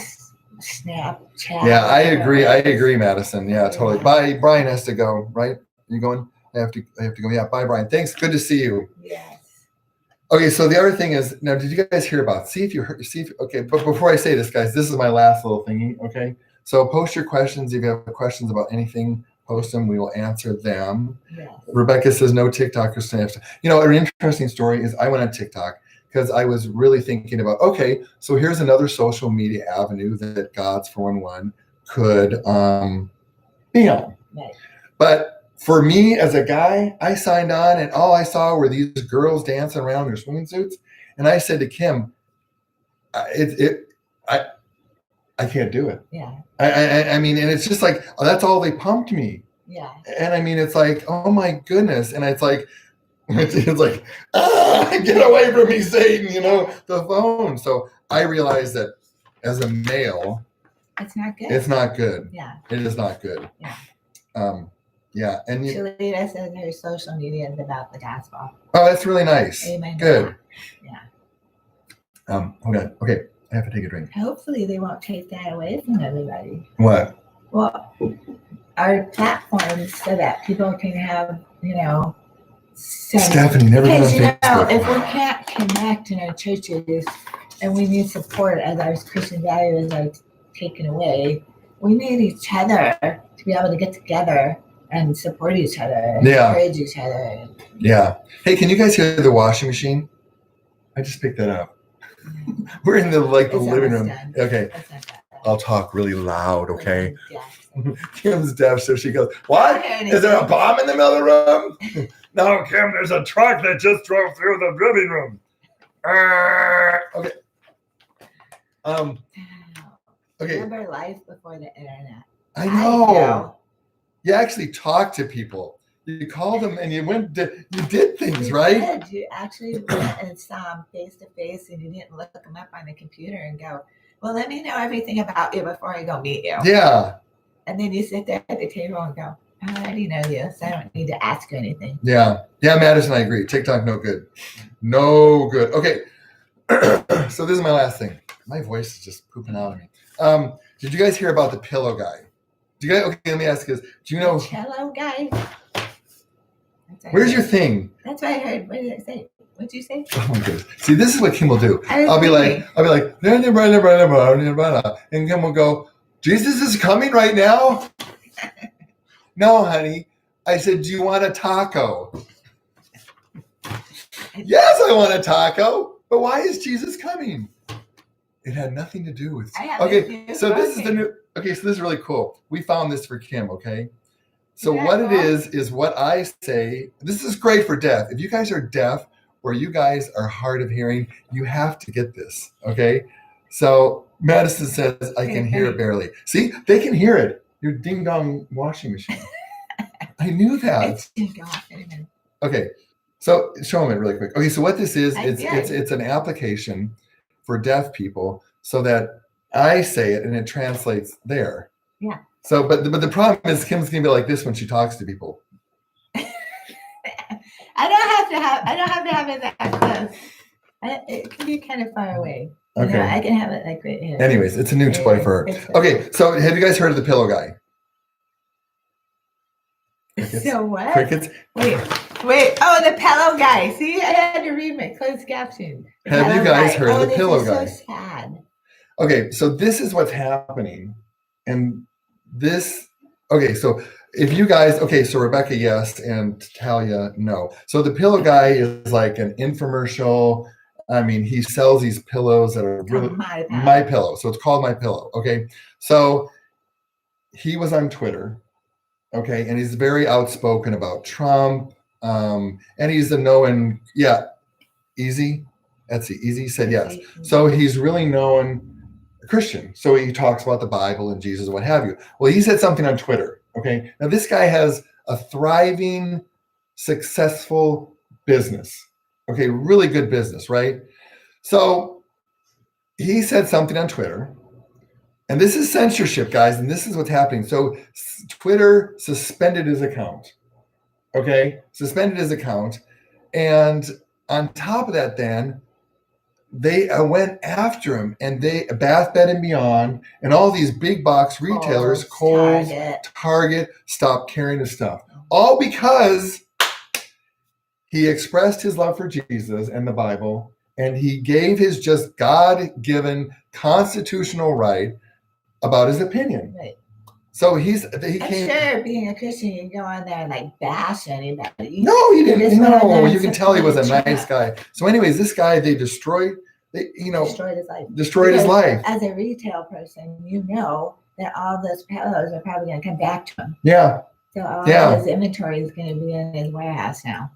Snapchat. Yeah, I agree, Madison. Yeah, totally. Bye. Brian has to go, right? You going? I have to go. Yeah, bye, Brian. Thanks. Good to see you. Yes. Okay, so the other thing is, now, did you guys hear about, okay, but before I say this, guys, this is my last little thingy, okay? So post your questions. If you have questions about anything, post them. We will answer them. Yes. Rebecca says no TikTok or Snapchat. An interesting story is I went on TikTok because I was really thinking about, okay, so here's another social media avenue that God's 411 could be on. Right. But for me as a guy, I signed on and all I saw were these girls dancing around in their swimming suits. And I said to Kim, I can't do it. Yeah. And it's just like, that's all they pumped me. Yeah. And it's like, oh my goodness. And it's like, get away from me, Satan, the phone. So I realized that as a male, it's not good. It's not good. Yeah. It is not good. Yeah. Yeah. And Shalita says her social media is about the gospel. Oh, that's really nice. Amen. Good. Yeah. Hold on. Okay. I have to take a drink. Hopefully they won't take that away from everybody. What? Well, our platforms so that people can have, Stephanie, never been on Facebook. If we can't connect in our churches and we need support as our Christian values are taken away, we need each other to be able to get together and support each other and encourage each other. Yeah. Hey, can you guys hear the washing machine? I just picked that up. We're in the living room. Done. Okay. I'll talk really loud, okay? Kim's deaf, so she goes, what? Is there a bomb in the middle of the room? No, Kim, there's a truck that just drove through the living room. Okay. Okay. Remember life before the internet. I know. You actually talked to people. You called them and you did things, right? You actually went and saw them face to face, and you didn't look them up on the computer and go, well, let me know everything about you before I go meet you. Yeah. And then you sit there at the table and go, I already know you, so I don't need to ask you anything. Yeah. Yeah, Madison, I agree. TikTok, no good. No good. Okay. So this is my last thing. My voice is just pooping out of me. Did you guys hear about the pillow guy? Okay, let me ask you this. Do you know? Cello guy? Where's your thing? That's what I heard. What did it say? What did you say? Oh my goodness. See, this is what Kim will do. I'll be like, and Kim will go, Jesus is coming right now? No, honey. I said, do you want a taco? Yes, I want a taco. But why is Jesus coming? It had nothing to do with. Okay, so this is the new. Okay, so this is really cool. We found this for Kim. Okay, so what it is what I say. This is great for deaf. If you guys are deaf or you guys are hard of hearing, you have to get this. Okay, so Madison says I can hear it barely. See, they can hear it. Your ding dong washing machine. I knew that. Okay, so show them it really quick. Okay, so what this is, it's an application for deaf people, so that I say it and it translates there. Yeah. So, but the problem is Kim's gonna be like this when she talks to people. I don't have to have it that close. It can be kind of far away. Okay. You know, I can have it like right here. Anyways, it's a new toy for her. Okay, so have you guys heard of the pillow guy? Crickets? So what? Crickets? Wait. Oh, the pillow guy. See, I had to read my closed caption. Have you guys heard of the pillow guy? So sad. Okay, so this is what's happening. And this, okay, so if you guys, okay, so Rebecca, yes, and Talia, no. So the pillow guy is like an infomercial. I mean, he sells these pillows that are really my pillow. So it's called My Pillow. Okay, so he was on Twitter. Okay, and he's very outspoken about Trump. And he's a known, Easy. That's the Easy said yes. So he's really known Christian. So he talks about the Bible and Jesus and what have you. Well, he said something on Twitter. Okay, now this guy has a thriving, successful business. Okay, really good business, right? So he said something on Twitter. And this is censorship, guys, and this is what's happening. So Twitter suspended his account. Okay, suspended his account. And on top of that, then, they went after him, and they, Bath, Bed, and Beyond, and all these big box retailers, Kohl's, Target, stopped carrying his stuff. All because he expressed his love for Jesus and the Bible, and he gave his just God-given constitutional right about his opinion. Right. So he I'm came. Sure, being a Christian, you can go on there and like bash anybody. No, he didn't. No, you can tell he was a nice guy. So, anyways, this guy they destroyed. Destroyed his life. Destroyed his life. As a retail person, you know that all those pillows are probably going to come back to him. Yeah. So all his inventory is going to be in his warehouse now.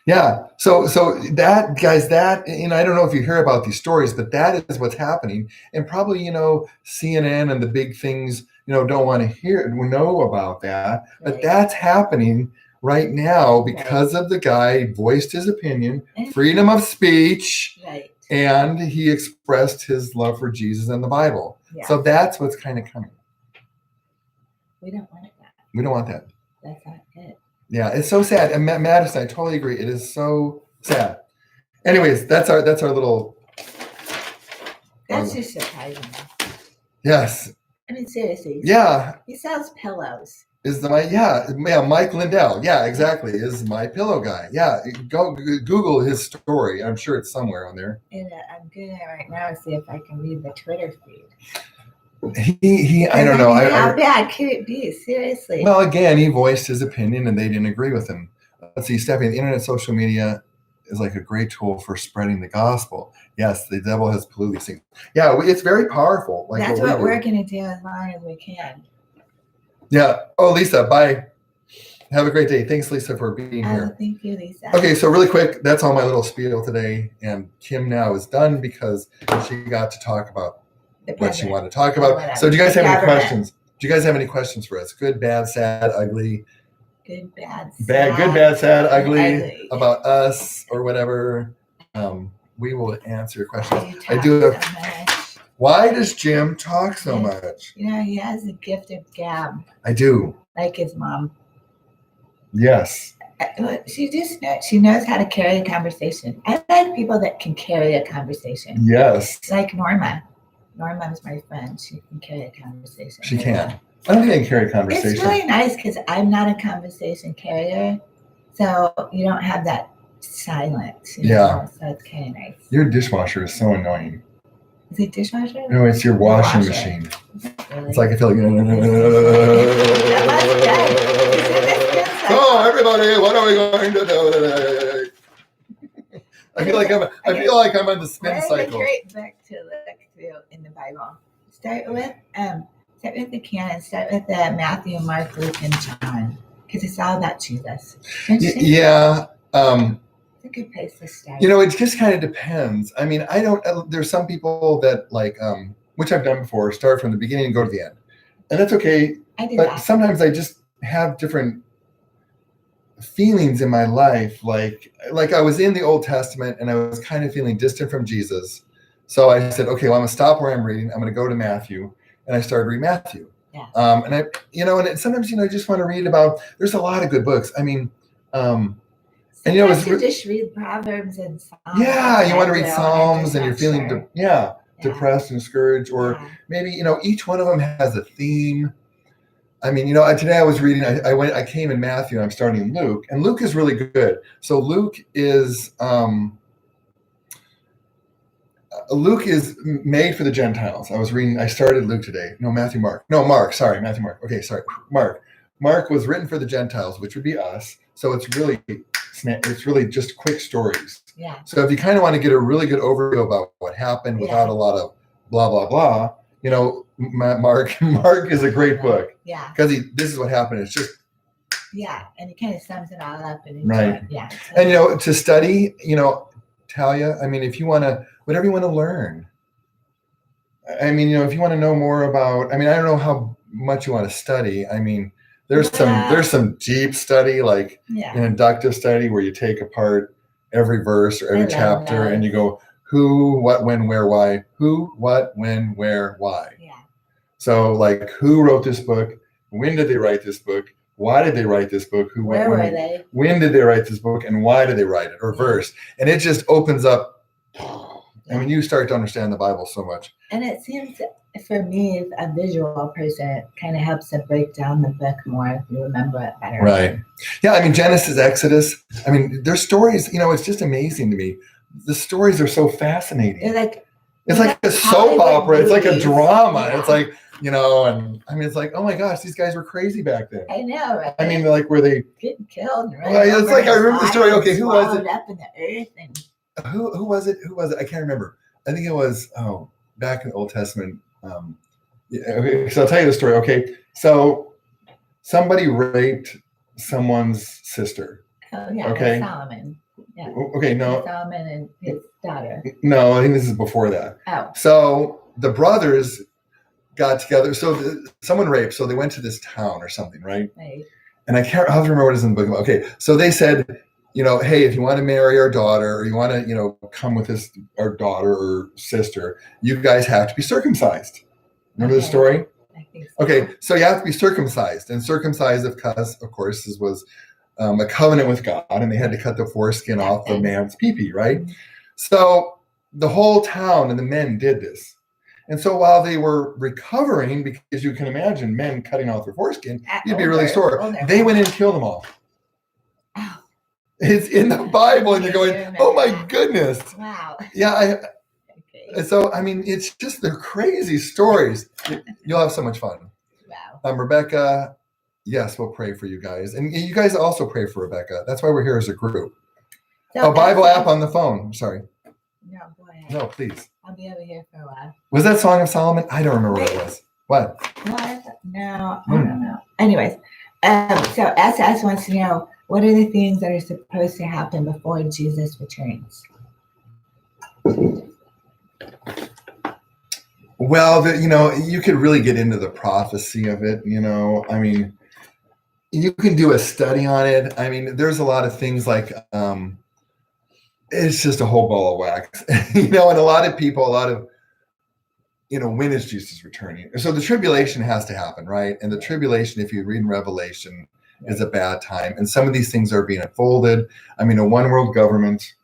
Yeah. So that, guys, that, I don't know if you hear about these stories, but that is what's happening. And probably, CNN and the big things, don't want to know about that. Right. But that's happening right now because of the guy voiced his opinion, freedom of speech, and he expressed his love for Jesus and the Bible. Yeah. So that's what's kind of coming. We don't want that. We don't want that. That's not good. Yeah, it's so sad. And Madison, I totally agree. It is so sad. Anyways, that's our little. That's just surprising. Yes. I mean, seriously. Yeah. He sells pillows. Mike Lindell. Yeah, exactly. Is My Pillow guy. Yeah, go Google his story. I'm sure it's somewhere on there. And I'm doing it right now to see if I can read the Twitter feed. I don't know. How bad could it be? Seriously. Well, again, he voiced his opinion and they didn't agree with him. Let's see, Stephanie, the internet social media is like a great tool for spreading the gospel. Yes, the devil has polluted these things. Yeah, it's very powerful. Like that's what we're going to do as long as we can. Yeah. Oh, Lisa, bye. Have a great day. Thanks, Lisa, for being here. Thank you, Lisa. Okay, so really quick, that's all my little spiel today. And Kim now is done because she got to talk about what she wanted to talk about. So do you guys have any questions? Do you guys have any questions for us? Good, bad, sad, ugly? Good, bad, sad. Good, bad, sad, ugly. About us or whatever. We will answer your questions. I do have. So why does Jim talk so much? He has a gift of gab. I do. Like his mom. Yes. She knows how to carry a conversation. I like people that can carry a conversation. Yes. Like Norma. Norma is my friend. She can carry a conversation. She can. I don't think I can carry a conversation. It's really nice because I'm not a conversation carrier. So you don't have that silence. Yeah. So it's kind of nice. Your dishwasher is so annoying. Is it dishwasher? No, it's your washing machine. Really? It's like I feel like. Oh, everybody, what are we going to do today? I feel like I'm on the spin What is a cycle. great book to look through in the Bible? Start with the canon. Start with Matthew, Mark, Luke, and John, because it's all about Jesus. Yeah. It's a good place to start. It just kind of depends. I mean, there's some people that like, which I've done before, start from the beginning and go to the end. And that's okay. I do But that. sometimes I just have different feelings in my life. Like I was in the Old Testament and I was kind of feeling distant from Jesus. So I said, okay, well, I'm going to stop where I'm reading. I'm going to go to Matthew. And I started reading Matthew. Yeah. And sometimes, I just want to read about, there's a lot of good books. I mean, sometimes you just read Proverbs and Psalms. Yeah, you want to read Psalms and you're feeling, depressed and discouraged, or maybe, each one of them has a theme. I mean, today I was reading, I came in Matthew and I'm starting Luke, and Luke is really good. So Luke is made for the Gentiles. I started Luke today. No, Mark, sorry, Matthew, Mark. Okay, sorry, Mark. Mark was written for the Gentiles, which would be us. So it's really just quick stories. Yeah. So if you kind of want to get a really good overview about what happened without a lot of blah, blah, blah, Mark is a great book. Yeah. Because this is what happened. It's just. Yeah. And he kind of sums it all up. Right. Yeah. And, to study, Talia, I mean, if you want to, whatever you want to learn. I mean, if you want to know more about, I mean, I don't know how much you want to study. I mean, there's some deep study, like an inductive study where you take apart every verse or every chapter and you go, who, what, when, where, why, who, what, when, where, why. Yeah. So like, who wrote this book? When did they write this book? Why did they write this book? Where were they? When did they write this book? And why did they write it? Or verse. And it just opens up. I mean, you start to understand the Bible so much. And it seems, for me, as a visual person, it kind of helps to break down the book more if you remember it better. Right. Yeah, I mean, Genesis, Exodus, I mean, their stories, it's just amazing to me. The stories are so fascinating. It's like a soap opera. It's like a drama. Yeah. It's like, and I mean, it's like, oh my gosh, these guys were crazy back then. I know, right? I mean, like, were they getting killed? Right? Well, it's like, I remember the story. Okay, who was it? Up in the earth and... Who was it? I can't remember. I think it was, back in the Old Testament. Okay, so I'll tell you the story. Okay, so somebody raped someone's sister. Oh, yeah, okay. Solomon. Yeah. Okay, no. Solomon and his daughter. No, I think this is before that. Oh. So the brothers got together. So someone raped. So they went to this town or something, right? Right. And I can't remember what it is in the book. Okay, so they said, hey, if you want to marry our daughter, or you want to, come with our daughter or sister, you guys have to be circumcised. Remember the story? I think so. Okay, so you have to be circumcised, and circumcised, of course, was a covenant with God, and they had to cut the foreskin off the man's pee-pee, right? Mm-hmm. So the whole town and the men did this. And so while they were recovering, because you can imagine men cutting off their foreskin, you'd be really sore. They went in and killed them all. Oh. It's in the Bible, and you're going, oh my goodness. Wow. Yeah. So, I mean, it's just, they're crazy stories. You'll have so much fun. Wow. Rebecca, yes, we'll pray for you guys. And you guys also pray for Rebecca. That's why we're here as a group. So Bible app on the phone. I'm sorry. No, go ahead. No, please. I'll be over here for a while. Was that Song of Solomon? I don't remember what it was. What? No, I don't know. Anyways, so SS wants to know, what are the things that are supposed to happen before Jesus returns? Well, you could really get into the prophecy of it, I mean, you can do a study on it. I mean, there's a lot of things like, it's just a whole ball of wax, and a lot of people, when is Jesus returning? So the tribulation has to happen, right? And the tribulation, if you read in Revelation, is a bad time. And some of these things are being unfolded. I mean, a one world government,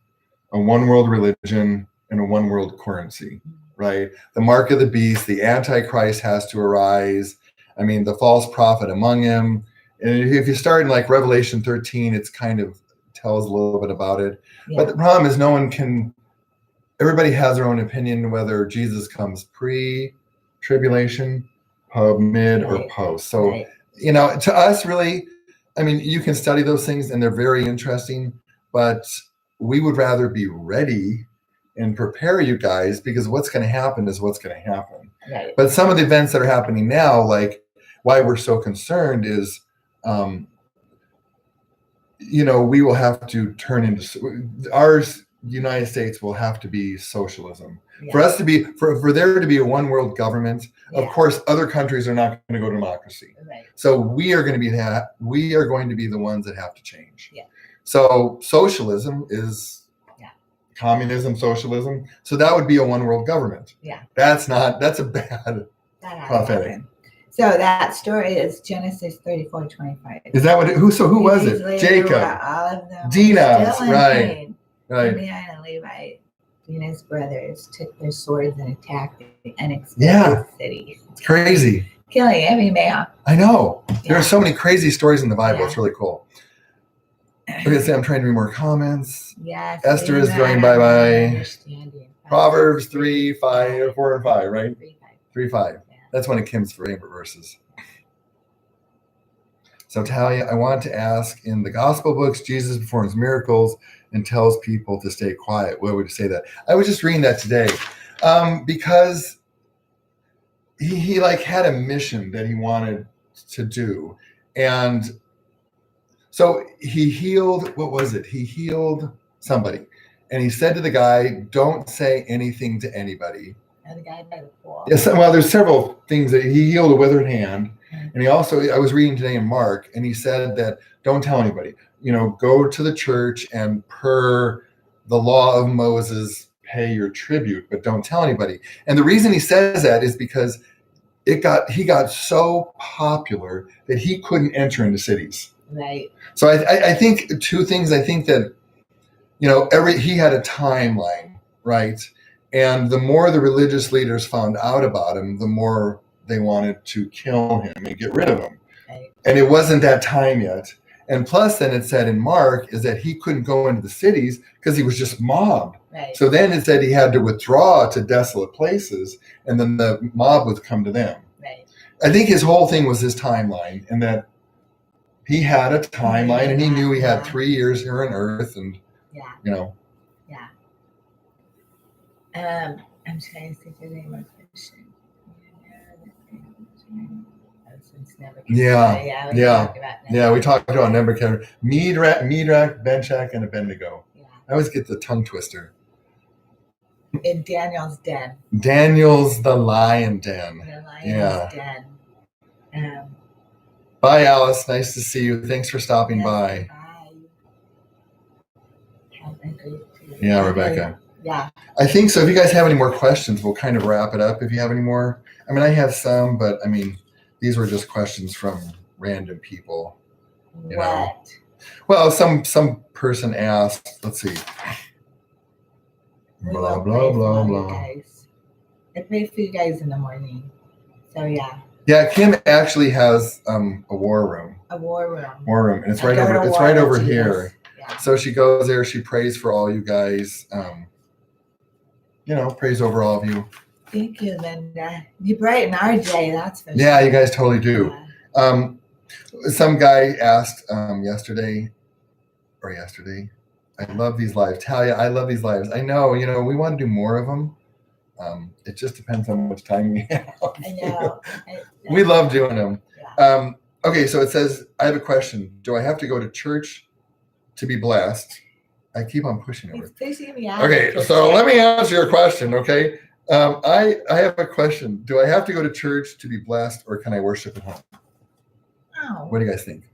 a one world religion, and a one world currency, right? The mark of the beast, the Antichrist has to arise. I mean, the false prophet among them. And if you start in like Revelation 13, it's kind of tells a little bit about it. Yeah. But the problem is everybody has their own opinion whether Jesus comes pre-tribulation, mid, or post. So, to us really, I mean, you can study those things and they're very interesting, but we would rather be ready and prepare you guys, because what's going to happen is what's going to happen. Right. But some of the events that are happening now, like why we're so concerned is, we will have to turn into ours. United States will have to be socialism. Yeah. For us to be, for there to be a one world government, of Yeah. course, other countries are not going to go to democracy. Right. So we are going to be that. We are going to be the ones that have to change. Yeah. So socialism is communism, socialism. So that would be a one world government. Yeah. That's a bad prophetic. So that story is Genesis 34:25. Is that who was it? Jacob. All of them. Dinah, right. Right. Simeon and Levi, Dinah's brothers, took their swords and attacked the unexpected city. It's crazy. Killing every male. I know. There are so many crazy stories in the Bible. Yeah. It's really cool. Okay, I'm trying to read more comments. Yes. Esther is going bye-bye. Proverbs 3, 5, 4, and 5, right? 3, 5. Yeah. That's one of Kim's favorite verses. So Talia, I want to ask, in the gospel books, Jesus performs miracles and tells people to stay quiet. What would you say that? I was just reading that today, because he had a mission that he wanted to do. And so he healed, what was it? He healed somebody. And he said to the guy, don't say anything to anybody. And the guy by the pool. Yes, well, there's several things that he healed a withered hand. And he also, I was reading today in Mark, and he said that don't tell anybody, go to the church and per the law of Moses, pay your tribute, but don't tell anybody. And the reason he says that is because he got so popular that he couldn't enter into cities. Right. So I think two things. I think that, he had a timeline, right? And the more the religious leaders found out about him, the more they wanted to kill him and get rid of him. Right. And it wasn't that time yet. And plus, then it said in Mark is that he couldn't go into the cities because he was just mobbed. Right. So then it said he had to withdraw to desolate places, and then the mob would come to them. Right. I think his whole thing was his timeline, and that he had a timeline, and he knew he had 3 years here on Earth, and Yeah. I'm trying to think of the name of the question. Yeah, we talked about Nebuchadnezzar, Medrach, Benchak, and Abednego. Yeah. I always get the tongue twister. In Daniel's den. Daniel's the lion den. The lion's den. Bye, Alice. Nice to see you. Thanks for stopping by. Bye. Have a great day. Yeah, Rebecca. Yeah. I think so. If you guys have any more questions, we'll kind of wrap it up. If you have any more, I have some, but these were just questions from random people. What? Well, some person asked. Let's see. Blah blah blah blah. Guys. I pray for you guys in the morning. So yeah. Yeah, Kim actually has a war room. A war room. War room, and it's right over. It's right over here. Yeah. So she goes there. She prays for all you guys. Prays over all of you. Thank you, Linda. You brighten our day, that's for sure. Yeah, you guys totally do. Yeah. Some guy asked yesterday. I love these lives. Talia, I love these lives. I know, we want to do more of them. It just depends on how much time we have. I know. We love doing them. Yeah. Okay, so it says, I have a question. Do I have to go to church to be blessed? I keep on pushing over. It's pushing me out. Okay, so let me answer your question, okay? I have a question. Do I have to go to church to be blessed, or can I worship at home? Oh. What do you guys think?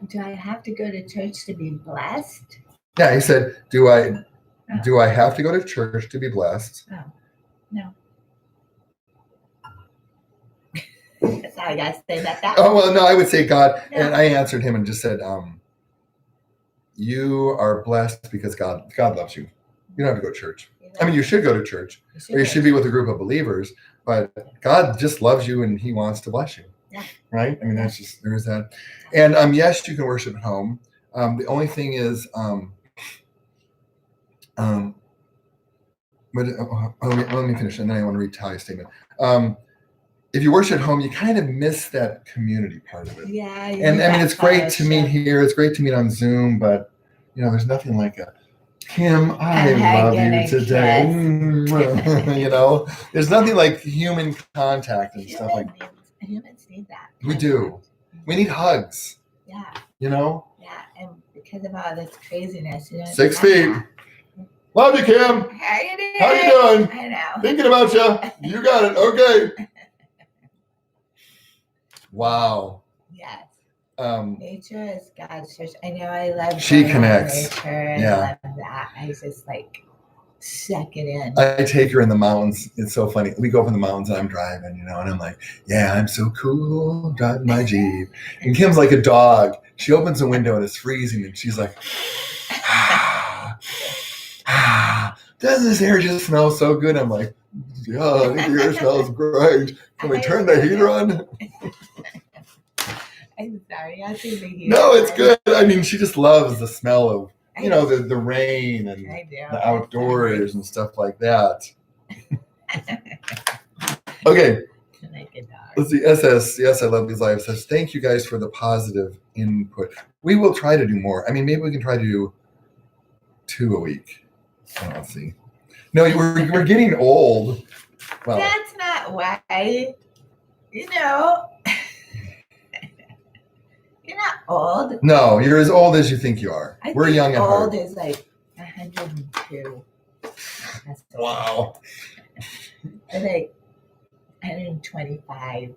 Do I have to go to church to be blessed? Yeah, he said, do I have to go to church to be blessed? Oh, no. That's how I got to say that. Oh, well, no, I would say God. No. And I answered him and just said, you are blessed because God loves you. You don't have to go to church. You should go to church, or you should be with a group of believers, but God just loves you and he wants to bless you. Yeah. Right? That's just, there's that. And yes, you can worship at home. The only thing is, let me finish, and then I want to read Talia's statement. If you worship at home, you kind of miss that community part of it. Yeah. And it's great to meet here. It's great to meet on Zoom, but there's nothing like a Kim, I love you today. You know, there's nothing like human contact and stuff like that. Humans need that. We do. We need hugs. Yeah. You know? Yeah, and because of all this craziness, 6 feet. Love you, Kim. How you doing? How you doing? I know. Thinking about you. You got it. Okay. Wow. Yes. Nature is God's church. I know I love she connects. Nature and I love that. I just like suck it in. I take her in the mountains. It's so funny. We go up in the mountains and I'm driving, and I'm like, yeah, I'm so cool driving my Jeep. And Kim's like a dog. She opens the window and it's freezing, and she's like, doesn't this air just smell so good? I'm like, yeah, I think the air smells great. Can we turn the heater on? I'm sorry, I'll turn the heater. No, it's good. I mean, she just loves the smell of, the rain and the outdoors and stuff like that. Okay. Let's see. SS, yes, I love these lives. Says, thank you guys for the positive input. We will try to do more. I mean, maybe we can try to do 2 a week. Let's see. No, we're getting old. Well, that's not why. You're not old. No, you're as old as you think you are. We're young at heart. Old is like 102. That's wow. Like 125.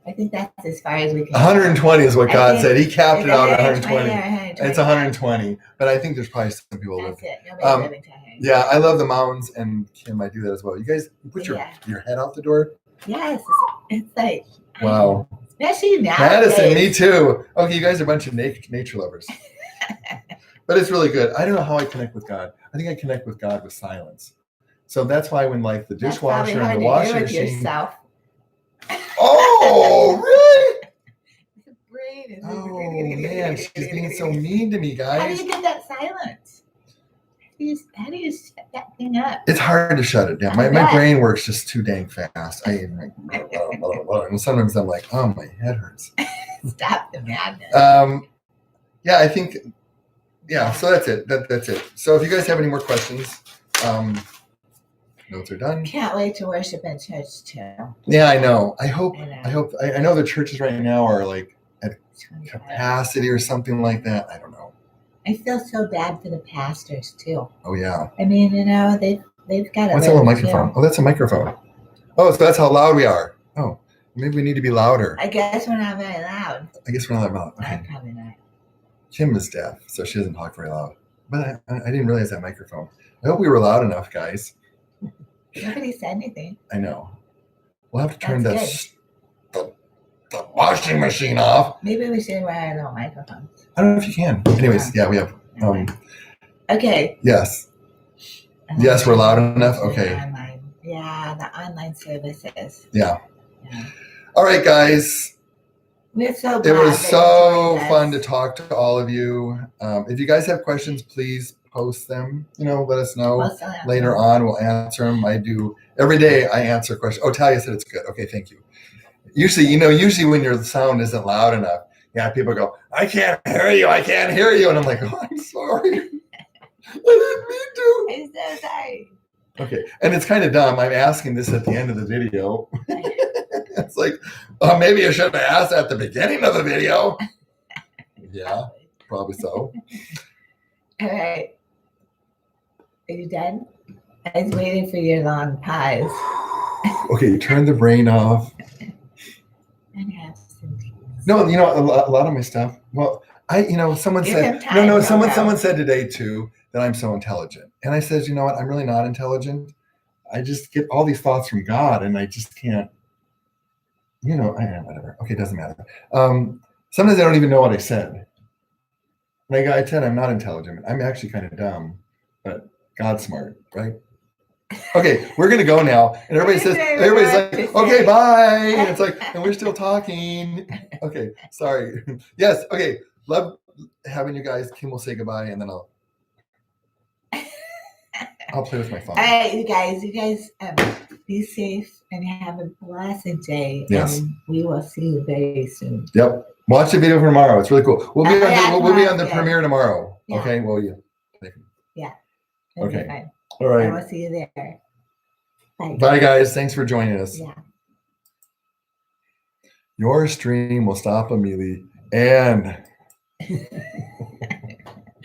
I think that's as far as we can. 120 is what God said. He capped it out at 120. 120. It's 120, but I think there's probably some people that's live. It. Nobody's living to 100. Yeah, I love the mountains, and Kim, I do that as well. You guys put your head out the door. Yes, it's like wow. Especially now. Madison, me too. Okay, you guys are a bunch of nature lovers. But it's really good. I don't know how I connect with God. I think I connect with God with silence. So that's why when like the dishwasher and the washing machine. Yourself. Oh, really? The brain is oh man, she's being so mean to me, guys. How do you get that silence? How do you set that thing up? It's hard to shut it down. My brain works just too dang fast. And sometimes I'm like, oh, my head hurts. Stop the madness. Yeah, I think. Yeah, so that's it. That's it. So if you guys have any more questions, notes are done. Can't wait to worship in church too. Yeah, I know. I know the churches right now are like at capacity or something like that. I don't know. I feel so bad for the pastors too. Oh yeah. I mean, they've got. What's that little microphone? Oh, that's a microphone. Oh, so that's how loud we are. Oh, maybe we need to be louder. I guess we're not very loud. I guess we're not that loud. Okay. I'm probably not. Kim is deaf, so she doesn't talk very loud. But I didn't realize that microphone. I hope we were loud enough, guys. Nobody said anything. I know. We'll have to turn the washing machine off. Maybe we should wear a little microphone. I don't know if you can. Anyways, yeah, we have. Okay. Yes. Yes, we're loud enough. Okay. The online services. Yeah. All right, guys. We're so glad it was so fun to talk to all of you. If you guys have questions, please post them. Let us know later on. We'll answer them. I do every day. I answer questions. Oh, Talia said it's good. Okay, thank you. Usually when your sound isn't loud enough, people go, I can't hear you. I can't hear you. And I'm like, oh, I'm sorry. I didn't mean to. I'm so sorry. Okay. And it's kind of dumb. I'm asking this at the end of the video. It's like, maybe I should have asked at the beginning of the video. Yeah, probably so. All right. Are you done? I was waiting for your long pause. Okay, turn the brain off. No, a lot of my stuff. Well, someone said, someone said today too that I'm so intelligent. And I said, you know what? I'm really not intelligent. I just get all these thoughts from God and I just can't, whatever. Okay, it doesn't matter. Sometimes I don't even know what I said. Like I said, I'm not intelligent. I'm actually kind of dumb, but God's smart, right? Okay, we're gonna go now. And everybody's like, okay, bye. And it's like, and we're still talking. Okay, sorry. Yes, okay. Love having you guys. Kim will say goodbye and then I'll play with my phone. All right, you guys be safe and have a blessed day. Yes. And we will see you very soon. Yep. Watch the video for tomorrow. It's really cool. We'll be on the premiere tomorrow. Yeah. Okay. Well, yeah. It'll be Okay. fun. All I right. will see you there. Bye. Bye, guys. Thanks for joining us. Yeah. Your stream will stop immediately. And